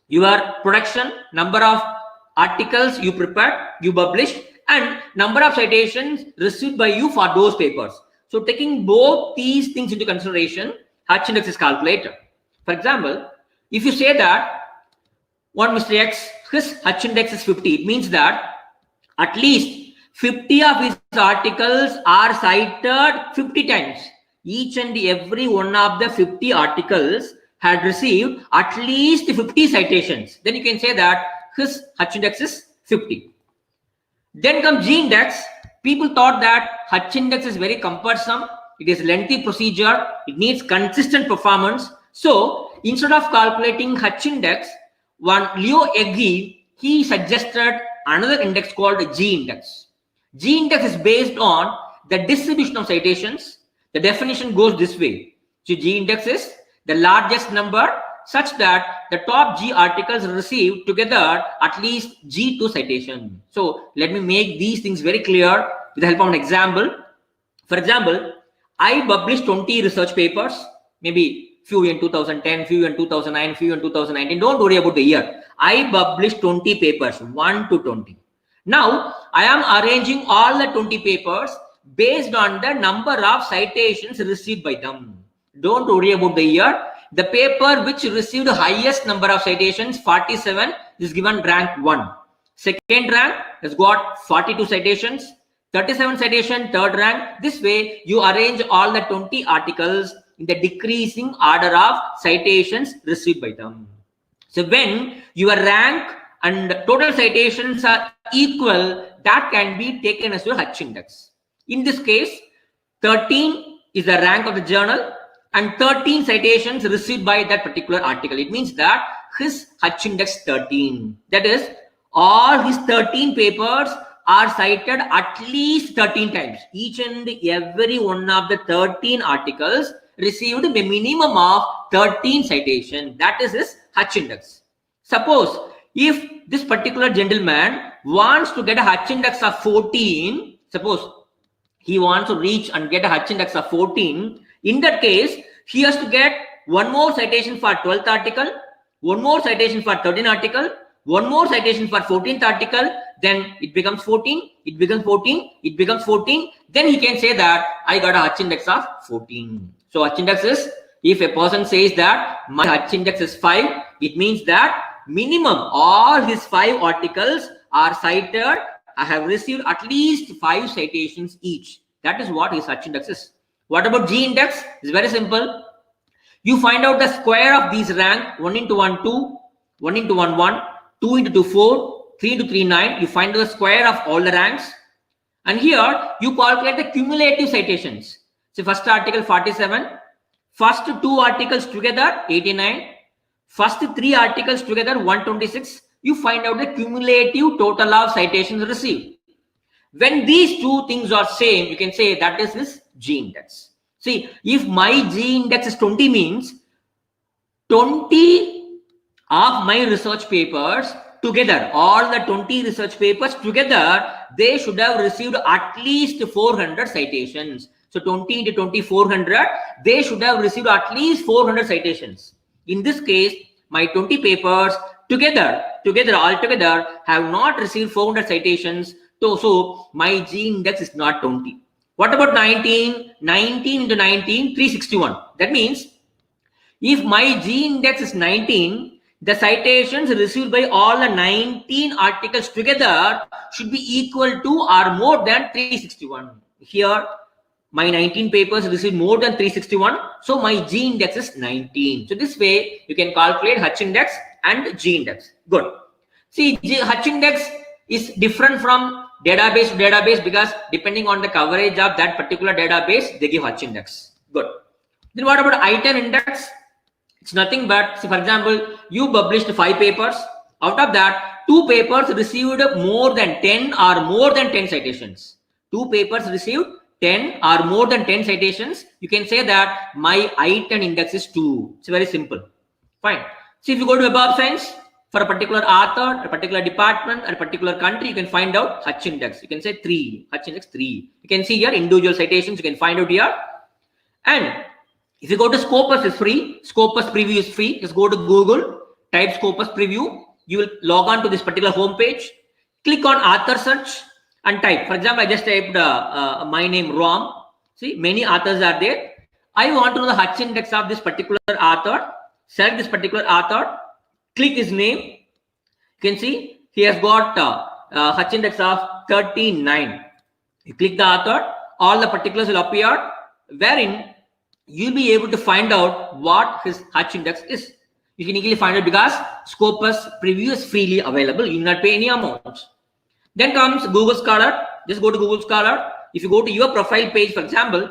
Your production, number of articles you prepared, you published, and number of citations received by you for those papers. So taking both these things into consideration, H index is calculated. For example, if you say that one Mr. X, his H index is 50, it means that at least 50 of his articles are cited 50 times. Each and every one of the 50 articles had received at least 50 citations. Then you can say that his H index is 50. Then comes G index. People thought that H index is very cumbersome. It is lengthy procedure. It needs consistent performance. So instead of calculating H index, one Leo Egge, he suggested another index called G index. G index is based on the distribution of citations. The definition goes this way. So G index is the largest number such that the top G articles received together at least G2 citation. So let me make these things very clear with the help of an example. For example, I published 20 research papers, maybe few in 2010, few in 2009, few in 2019. Don't worry about the year. I published 20 papers, 1 to 20. Now, I am arranging all the 20 papers based on the number of citations received by them. Don't worry about the year. The paper which received the highest number of citations, 47, is given rank 1. Second rank has got 42 citations. 37 citation, third rank. This way, you arrange all the 20 articles in the decreasing order of citations received by them. So when your rank and total citations are equal, that can be taken as your H index. In this case, 13 is the rank of the journal and 13 citations received by that particular article. It means that his H index 13. That is, all his 13 papers are cited at least 13 times. Each and every one of the 13 articles received a minimum of 13 citations. That is his Hutch index. Suppose if this particular gentleman wants to get a Hutch index of 14, suppose he wants to reach and get a Hutch index of 14, in that case, he has to get one more citation for 12th article, one more citation for 13th article, one more citation for 14th article, then it becomes 14, it becomes 14, it becomes 14. Then he can say that I got a Hutch index of 14. So Hutch index is, if a person says that my Hutch index is 5, it means that minimum all his 5 articles are cited. I have received at least 5 citations each. That is what his Hutch index is. What about G index? It's very simple. You find out the square of these rank 1 into 1, 2, 1 into 1, 1, 2 into 2, 4, 3 into 3, 9. You find the square of all the ranks. And here you calculate the cumulative citations. So first article 47, first 2 articles together 89, first 3 articles together 126. You find out the cumulative total of citations received. When these two things are same, you can say that is his G index. See, if my G index is 20, means 20 of my research papers together, all the 20 research papers together, they should have received at least 400 citations. So 20 into 20, 400, they should have received at least 400 citations. In this case, my 20 papers altogether have not received 400 citations. So my G index is not 20. What about 19? 19 into 19, 361. That means if my G index is 19, the citations received by all the 19 articles together should be equal to or more than 361. Here, my 19 papers received more than 361. So my G index is 19. So this way you can calculate Hutch index and G index. Good. See, Hutch index is different from database to database because depending on the coverage of that particular database, they give Hutch index. Good. Then what about I-10 index? It's nothing but, see, for example, you published 5 papers. Out of that, 2 papers received more than 10 or more than 10 citations. 2 papers received 10 or more than 10 citations. You can say that my I-10 index is 2. It's very simple. Fine. So if you go to Web of Science, for a particular author, a particular department, or a particular country, you can find out Hutch index. You can say 3, Hutch index 3. You can see here individual citations, you can find out here. And if you go to Scopus, is free. Scopus preview is free. Just go to Google, type Scopus preview. You will log on to this particular home page. Click on author search and type. For example, I just typed my name Ram. See, many authors are there. I want to know the Hutch index of this particular author. Select this particular author. Click his name. You can see he has got Hutch index of 39. You click the author, all the particulars will appear, wherein you'll be able to find out what his Hutch index is. You can easily find it because Scopus preview is freely available. You will not pay any amount. Then comes Google Scholar. Just go to Google Scholar. If you go to your profile page, for example,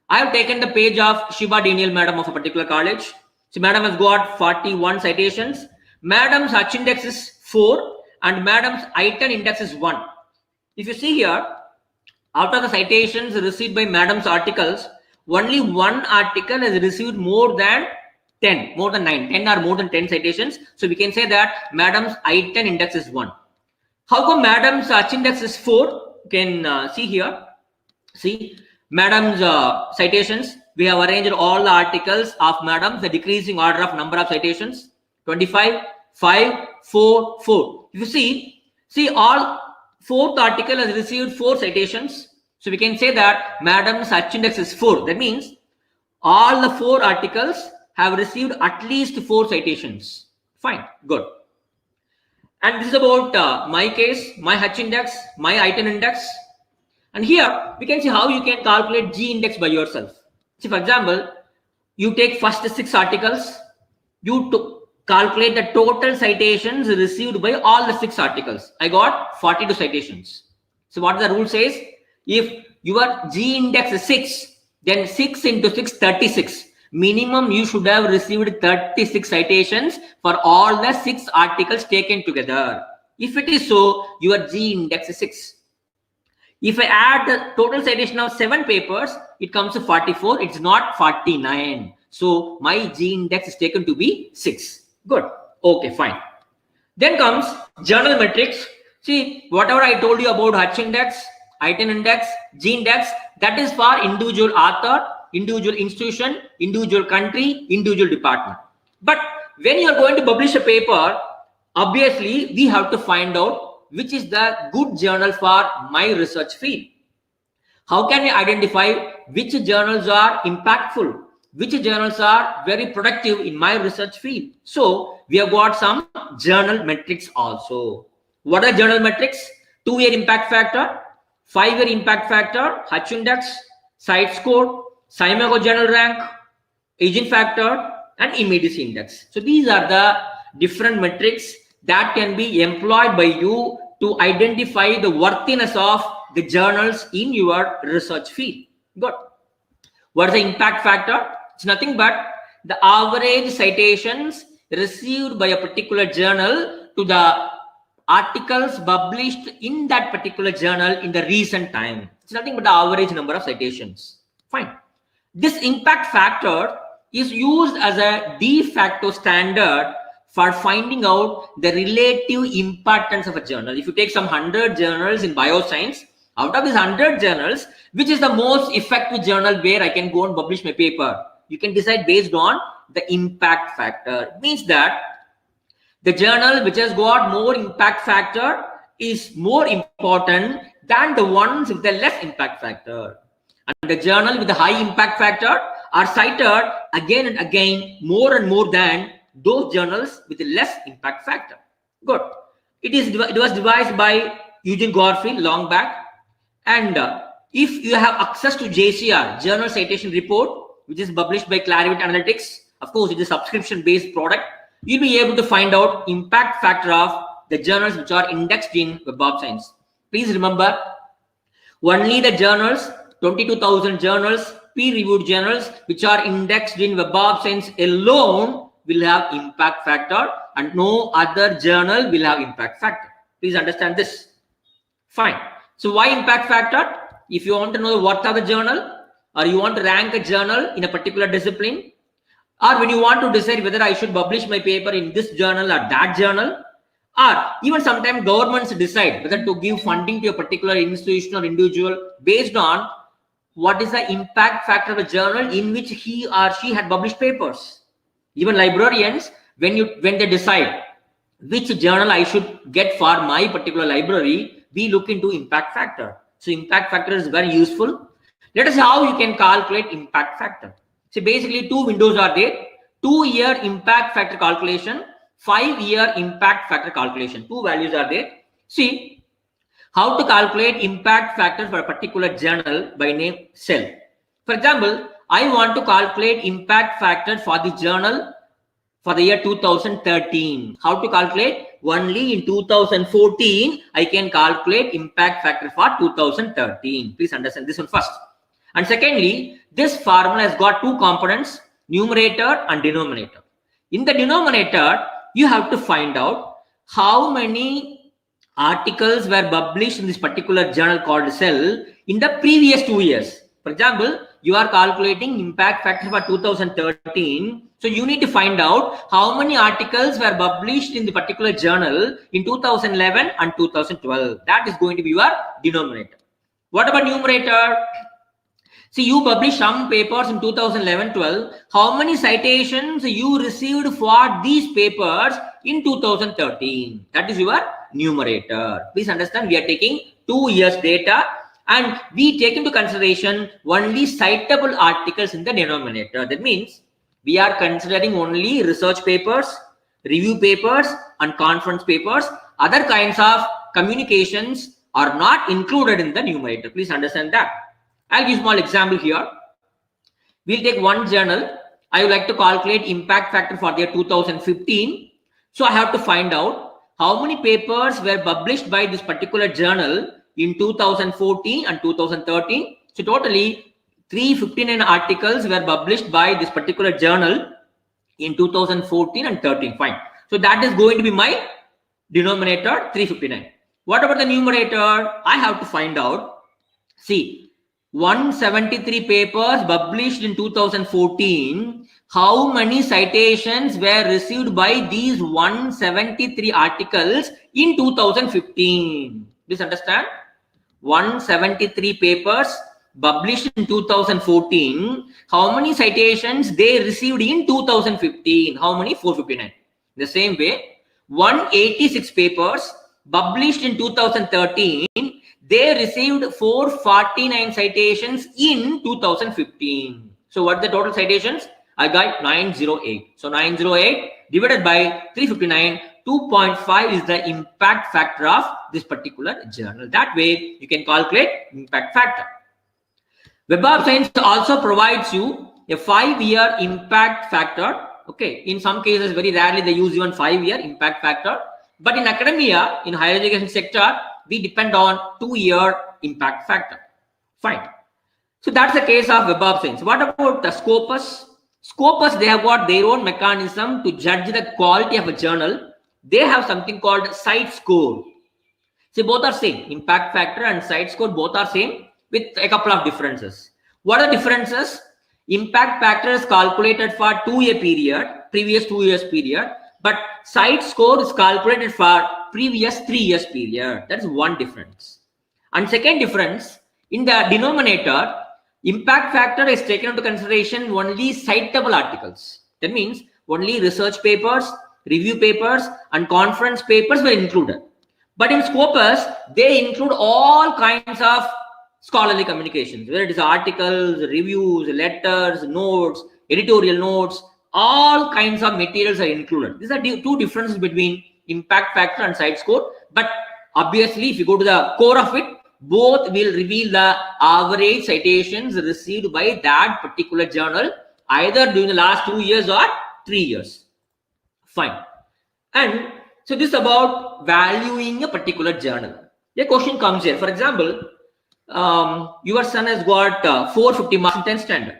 I have taken the page of Shiva Daniel, madam of a particular college. So madam has got 41 citations. Madam's Hutch index is 4 and madam's I-10 index is 1. If you see here, out of the citations received by madam's articles, only 1 article has received more than 10, more than 9, 10 or more than 10 citations. So we can say that madam's I-10 index is 1. How come madam's Hutch index is 4? You can see here. See, madam's citations. We have arranged all the articles of madam's, the decreasing order of number of citations. 25, 5, 4, 4. If you see all 4th article has received 4 citations. So we can say that madam's Hutch index is 4. That means all the 4 articles have received at least 4 citations. Fine, good. And this is about my case, my Hutch index, my I-10 index. And here we can see how you can calculate G index by yourself. See, for example, you take first 6 articles, you calculate the total citations received by all the 6 articles. I got 42 citations. So what the rule says, if your G index is 6, then 6 into 6, 36. Minimum you should have received 36 citations for all the 6 articles taken together. If it is so, your G index is 6. If I add the total citation of 7 papers, it comes to 44. It's not 49. So my G index is taken to be 6. Good. Okay, fine. Then comes journal metrics. See, whatever I told you about H index, item index, G index, that is for individual author, individual institution, individual country, individual department. But when you are going to publish a paper, obviously we have to find out which is the good journal for my research field. How can we identify which journals are impactful, which journals are very productive in my research field? So we have got some journal metrics also. What are journal metrics? 2-year impact factor, 5-year impact factor, H index, site score, Scimago journal rank, agent factor, and immediacy index. So these are the different metrics that can be employed by you to identify the worthiness of the journals in your research field. Good. What is the impact factor? It's nothing but the average citations received by a particular journal to the articles published in that particular journal in the recent time. It's nothing but the average number of citations. Fine. This impact factor is used as a de facto standard for finding out the relative importance of a journal. If you take some 100 journals in bioscience, out of these 100 journals, which is the most effective journal where I can go and publish my paper? You can decide based on the impact factor. It means that the journal which has got more impact factor is more important than the ones with the less impact factor. And the journal with the high impact factor are cited again and again more and more than those journals with a less impact factor. Good. It was devised by Eugene Garfield long back. And if you have access to JCR, Journal Citation Report, which is published by Clarivate Analytics, of course, it is a subscription-based product, you'll be able to find out impact factor of the journals which are indexed in Web of Science. Please remember, only the journals, 22,000 journals, peer-reviewed journals, which are indexed in Web of Science alone will have impact factor, and no other journal will have impact factor. Please understand this. Fine. So why impact factor? If you want to know the worth of the journal, or you want to rank a journal in a particular discipline, or when you want to decide whether I should publish my paper in this journal or that journal, or even sometimes governments decide whether to give funding to a particular institution or individual based on what is the impact factor of a journal in which he or she had published papers. Even librarians, when they decide which journal I should get for my particular library, we look into impact factor. So impact factor is very useful. Let us see how you can calculate impact factor. So basically 2 windows are there. 2-year impact factor calculation, 5-year impact factor calculation. 2 values are there. See how to calculate impact factor for a particular journal by name cell. For example, I want to calculate impact factor for the journal for the year 2013. How to calculate? Only in 2014, I can calculate impact factor for 2013. Please understand this one first. And secondly, this formula has got 2 components, numerator and denominator. In the denominator, you have to find out how many articles were published in this particular journal called Cell in the previous 2 years. For example, you are calculating impact factor for 2013. So you need to find out how many articles were published in the particular journal in 2011 and 2012. That is going to be your denominator. What about numerator? See, you published some papers in 2011-12. How many citations you received for these papers in 2013? That is your numerator. Please understand, we are taking 2 years data and we take into consideration only citable articles in the denominator. That means we are considering only research papers, review papers, and conference papers. Other kinds of communications are not included in the numerator. Please understand that. I'll give a small example here. We'll take one journal. I would like to calculate impact factor for the year 2015. So I have to find out how many papers were published by this particular journal in 2014 and 2013. So totally 359 articles were published by this particular journal in 2014 and 13. Fine. So that is going to be my denominator, 359. What about the numerator? I have to find out See, 173 papers published in 2014. How many citations were received by these 173 articles in 2015? Please understand. 173 papers published in 2014. How many citations they received in 2015? How many? 459. The same way, 186 papers published in 2013. They received 449 citations in 2015. So what are the total citations? I got 908. So 908 divided by 359, 2.5 is the impact factor of this particular journal. That way you can calculate impact factor. Web of Science also provides you a 5-year impact factor. Okay, in some cases, very rarely they use even 5-year impact factor. But in academia, in higher education sector, we depend on 2-year impact factor. Fine. So that's the case of Web of Science. What about the Scopus? Scopus, they have got their own mechanism to judge the quality of a journal. They have something called site score. See, both are same. Impact factor and site score both are same with a couple of differences. What are the differences? Impact factor is calculated for 2-year period, previous 2 years period, but site score is calculated for previous 3 years period. That is one difference. And second difference, in the denominator, impact factor is taken into consideration only citable articles. That means only research papers, review papers, and conference papers were included. But in Scopus, they include all kinds of scholarly communications, whether it is articles, reviews, letters, notes, editorial notes, all kinds of materials are included. These are two differences between impact factor and site score. But obviously, if you go to the core of it, both will reveal the average citations received by that particular journal, either during the last 2 years or 3 years. Fine. And so this is about valuing a particular journal. A question comes here. For example, your son has got 450 marks in 10th standard.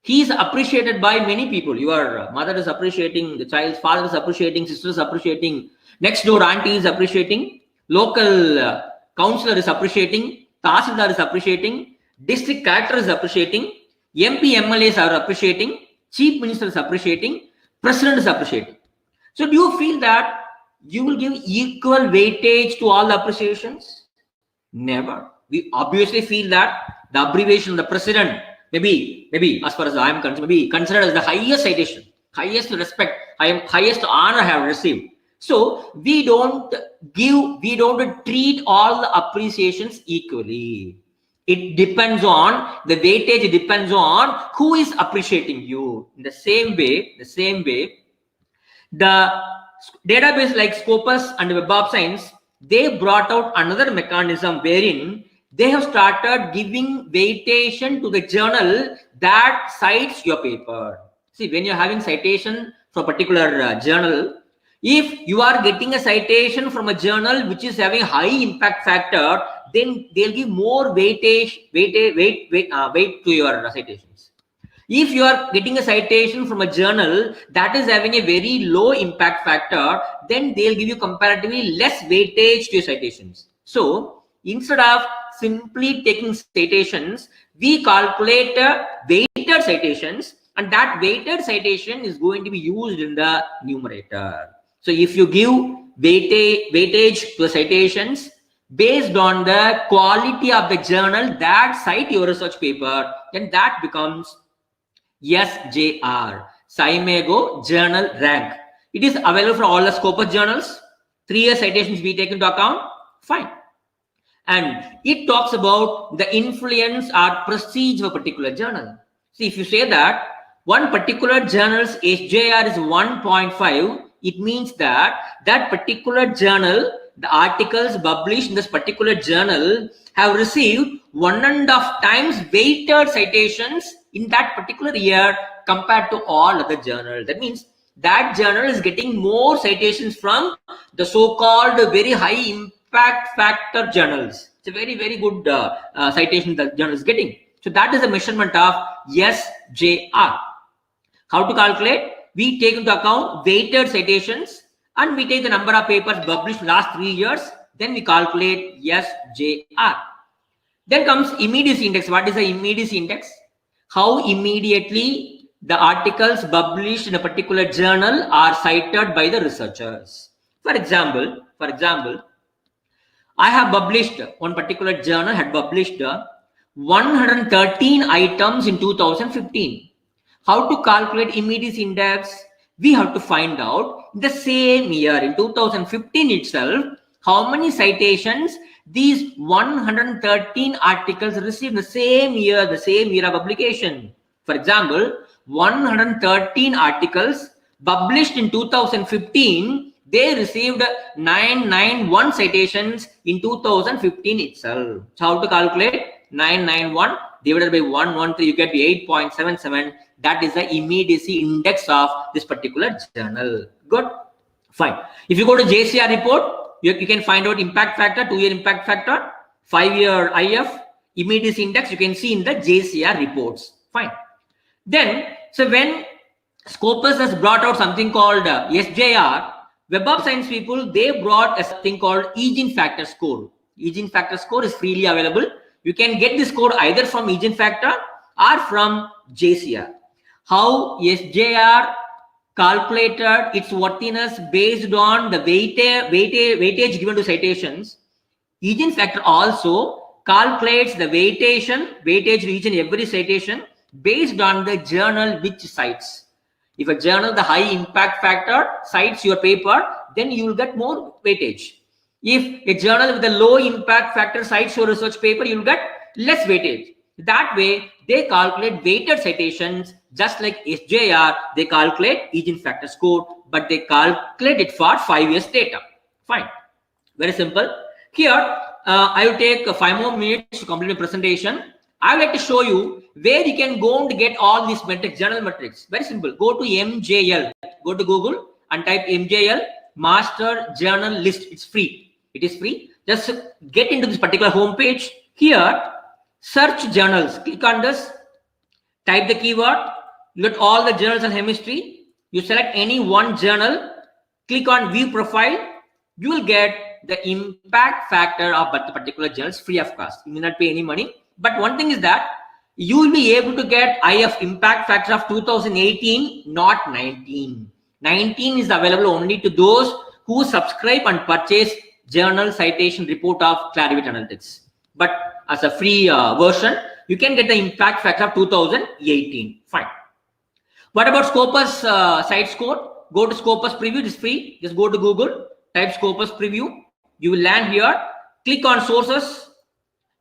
He is appreciated by many people. Your mother is appreciating, the child's father is appreciating, sister is appreciating, next door auntie is appreciating, local councillor is appreciating, Tahsildar is appreciating, district collector is appreciating, MP MLAs are appreciating, chief minister is appreciating, president is appreciating. So do you feel that you will give equal weightage to all the appreciations? Never. We obviously feel that the abbreviation of the president, maybe as far as I am concerned, maybe considered as the highest citation, highest respect, highest honor I have received. So we don't treat all the appreciations equally. It depends on the weightage. It depends on who is appreciating you. In the same way, the database like Scopus and Web of Science, they brought out another mechanism wherein they have started giving weightation to the journal that cites your paper. See, when you're having citation for a particular journal, if you are getting a citation from a journal which is having high impact factor, then they'll give more weight to your citations. If you are getting a citation from a journal that is having a very low impact factor, then they'll give you comparatively less weightage to your citations. So instead of simply taking citations, we calculate weighted citations, and that weighted citation is going to be used in the numerator. So if you give weightage to the citations based on the quality of the journal that cite your research paper, then that becomes SJR, SCImago Journal Rank. It is available for all the Scopus journals. 3-year citations we take into account. Fine. And it talks about the influence or prestige of a particular journal. See, if you say that one particular journal's SJR is 1.5, it means that that particular journal, the articles published in this particular journal have received 1.5 times weighted citations in that particular year compared to all other journals. That means that journal is getting more citations from the so-called very high impact factor journals. It's a very, very good citation that journal is getting. So that is a measurement of SJR. How to calculate? We take into account weighted citations and we take the number of papers published last 3 years. Then we calculate SJR. Then comes immediacy index. What is the immediacy index? How immediately the articles published in a particular journal are cited by the researchers. For example, I have published, one particular journal had published 113 items in 2015. How to calculate immediacy index? We have to find out the same year, in 2015 itself, how many citations these 113 articles received the same year of publication. For example, 113 articles published in 2015, they received 991 citations in 2015 itself. So how to calculate? 991 divided by 113, you get 8.77. That is the immediacy index of this particular journal. Good, fine. If you go to JCR report, you can find out impact factor, 2-year impact factor, 5-year IF, immediacy index, you can see in the JCR reports. Fine. Then, so when Scopus has brought out something called SJR, Web of Science people, they brought a thing called Eugene Factor score. Eugene Factor score is freely available. You can get this score either from Eugene Factor or from JCR. How SJR calculated its worthiness based on the weightage given to citations. Eugene Factor also calculates the weightage to each and every citation based on the journal which cites. If a journal, the high impact factor, cites your paper, then you will get more weightage. If a journal with a low impact factor cites your research paper, you will get less weightage. That way, they calculate weighted citations just like SJR. They calculate Eugene Factor score, but they calculate it for 5 years data. Fine. Very simple. Here, I will take 5 more minutes to complete my presentation. I would like to show you where you can go and get all these metrics, journal metrics. Very simple. Go to MJL. Go to Google and type MJL Master Journal List. It's free. It is free. Just get into this particular home page. Here, search journals. Click on this. Type the keyword. You get all the journals on chemistry. You select any one journal. Click on View Profile. You will get the impact factor of the particular journals free of cost. You may not pay any money. But one thing is that you will be able to get IF impact factor of 2018, not 19. 19 is available only to those who subscribe and purchase journal citation report of Clarivate Analytics. But as a free version, you can get the impact factor of 2018. Fine. What about Scopus site score? Go to Scopus preview. It is free. Just go to Google, type Scopus preview. You will land here. Click on sources.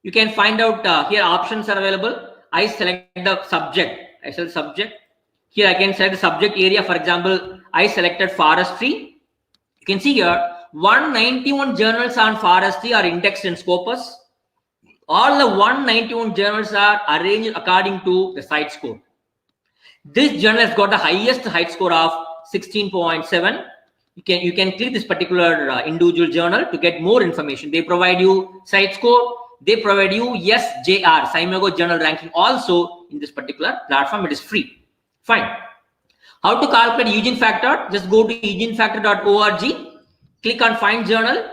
You can find out here options are available. I select the subject. I select subject. Here I can select the subject area. For example, I selected forestry. You can see here 191 journals on forestry are indexed in Scopus. All the 191 journals are arranged according to the site score. This journal has got the highest height score of 16.7. You can click this particular individual journal to get more information. They provide you site score. They provide you SJR, Scimago Journal Ranking also in this particular platform. It is free. Fine. How to calculate Eugene Factor? Just go to eugenefactor.org. Click on Find Journal.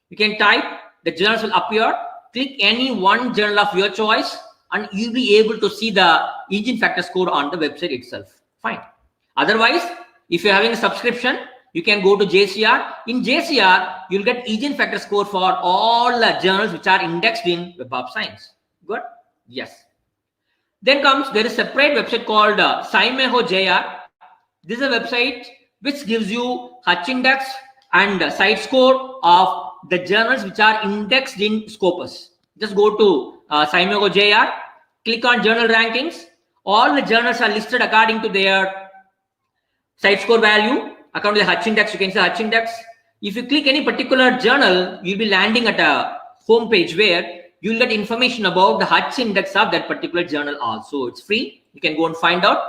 You can type. The journals will appear. Click any one journal of your choice and you'll be able to see the Eugene Factor score on the website itself. Fine. Otherwise, if you're having a subscription, you can go to JCR. In JCR, you'll get Eugene Factor score for all the journals which are indexed in Web of Science. Good? Yes. Then there is a separate website called Scimago JR. This is a website which gives you Hutch index and site score of the journals which are indexed in Scopus. Just go to Scimago JR, click on journal rankings. All the journals are listed according to their site score value. According to the Hutch index, you can see Hutch index. If you click any particular journal, you'll be landing at a home page where you'll get information about the Hutch index of that particular journal also. It's free. You can go and find out.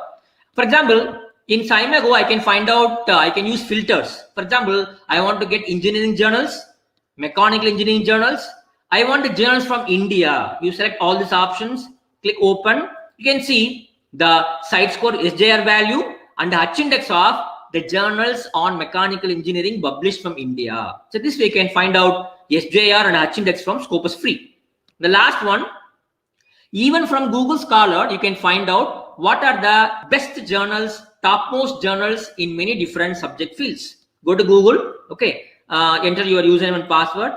For example, in Scimago, I can find out, I can use filters. For example, I want to get engineering journals, mechanical engineering journals. I want the journals from India. You select all these options, click open. You can see the site score SJR value and the Hutch index of the journals on mechanical engineering published from India. So this way you can find out SJR and Hutch index from Scopus free. The last one, Even from Google Scholar, you can find out what are the best journals, topmost journals in many different subject fields. Go to Google, okay, enter your username and password,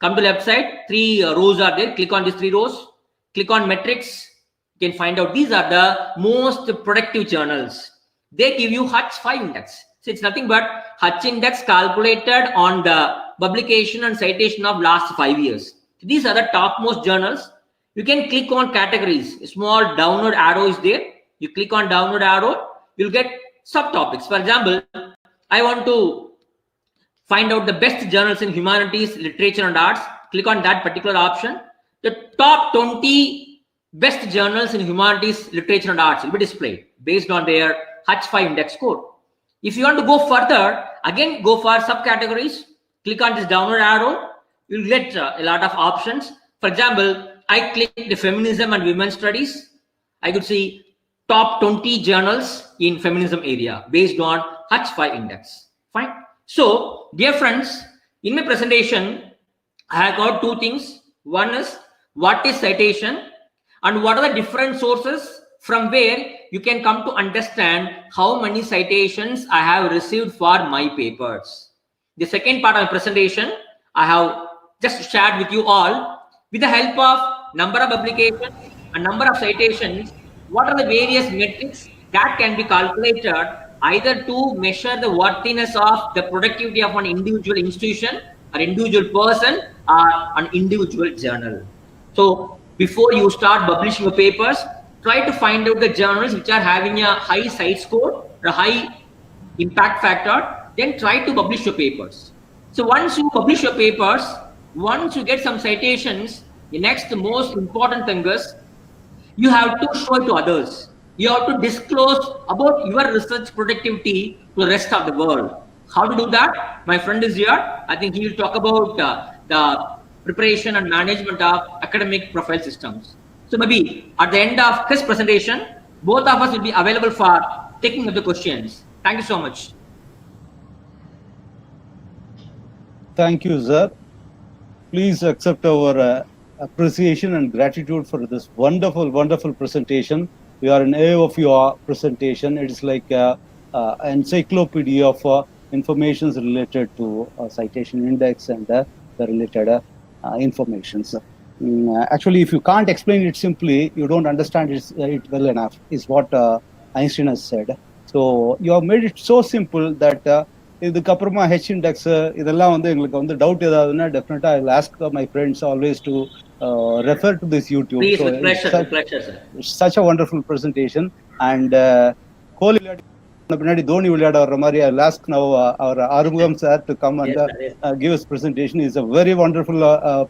come to the website, 3 rows are there, click on these 3 rows, click on metrics, you can find out these are the most productive journals. They give you Hutch 5 index. So it's nothing but Hutch index calculated on the publication and citation of last 5 years. These are the topmost journals. You can click on categories. A small downward arrow is there. You click on downward arrow, you'll get subtopics. For example, I want to find out the best journals in humanities, literature and arts. Click on that particular option. The top 20 best journals in humanities, literature and arts will be displayed based on their Hutch 5 index score. If you want to go further, again go for subcategories. Click on this downward arrow. You'll get a lot of options. For example, I click the feminism and women's studies. I could see top 20 journals in feminism area based on Hutch 5 index. Fine. So, dear friends, in my presentation, I have got 2 things. One is what is citation and what are the different sources from where you can come to understand how many citations I have received for my papers. The second part of my presentation, I have just shared with you all with the help of number of publications and number of citations, what are the various metrics that can be calculated either to measure the worthiness of the productivity of an individual institution, an individual person, or an individual journal. So before you start publishing your papers, try to find out the journals which are having a high site score, a high impact factor, then try to publish your papers. So once you publish your papers, once you get some citations, the next most important thing is you have to show it to others. You have to disclose about your research productivity to the rest of the world. How to do that? My friend is here. I think he will talk about the preparation and management of academic profile systems. So maybe at the end of his presentation, both of us will be available for taking up the questions. Thank you so much. Thank you, sir. Please accept our appreciation and gratitude for this wonderful, wonderful presentation. We are in awe of your presentation. It is like an encyclopedia of information related to citation index and the related information. Actually, if you can't explain it simply, you don't understand it well enough, is what Einstein has said. So you have made it so simple that இதுக்கப்புறமா H index இதெல்லாம் வந்து எங்களுக்கு வந்து doubt ஏதாவதுன்னா definitely I will ask my friends always to refer to this YouTube. Such a wonderful presentation. And Kohli பின்னாடி தோனி விளையாட வர்ற மாதிரி I will ask now our Arumugam sir to come and give his presentation. He is a very wonderful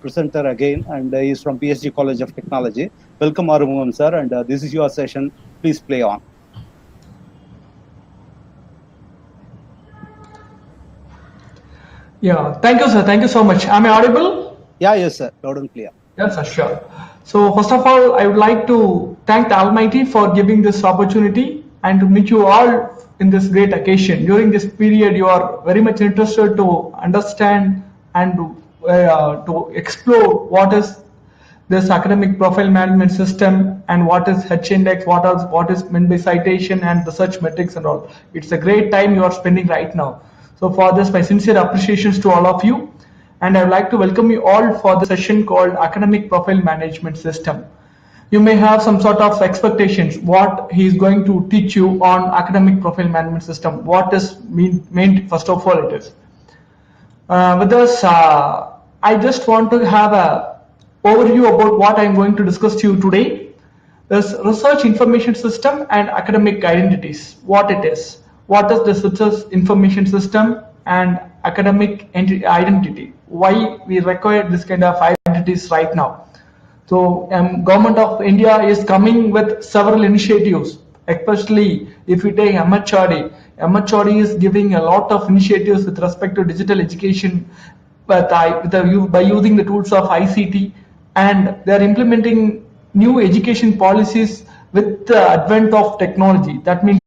presenter again, and he is from PSG College of Technology. Welcome Arumugam sir, and this is your session. Please play on. Yeah, thank you, sir. Thank you so much. Am I audible? Yeah, yes, sir. Loud and clear. Yes, sir. Sure. So, first of all, I would like to thank the Almighty for giving this opportunity and to meet you all in this great occasion. During this period, you are very much interested to understand and to explore what is this academic profile management system and what is H index, what is meant by citation and research metrics and all. It's a great time you are spending right now. So for this, my sincere appreciations to all of you, and I would like to welcome you all for the session called Academic Profile Management System. You may have some sort of expectations what he is going to teach you on Academic Profile Management System. What is meant? First of all, it is. With this, I just want to have a overview about what I am going to discuss to you today. This research information system and academic identities. What it is. What is the research information system and academic identity? Why we require this kind of identities right now? So, Government of India is coming with several initiatives, especially if we take MHRD. MHRD is giving a lot of initiatives with respect to digital education by using the tools of ICT, and they are implementing new education policies with the advent of technology. That means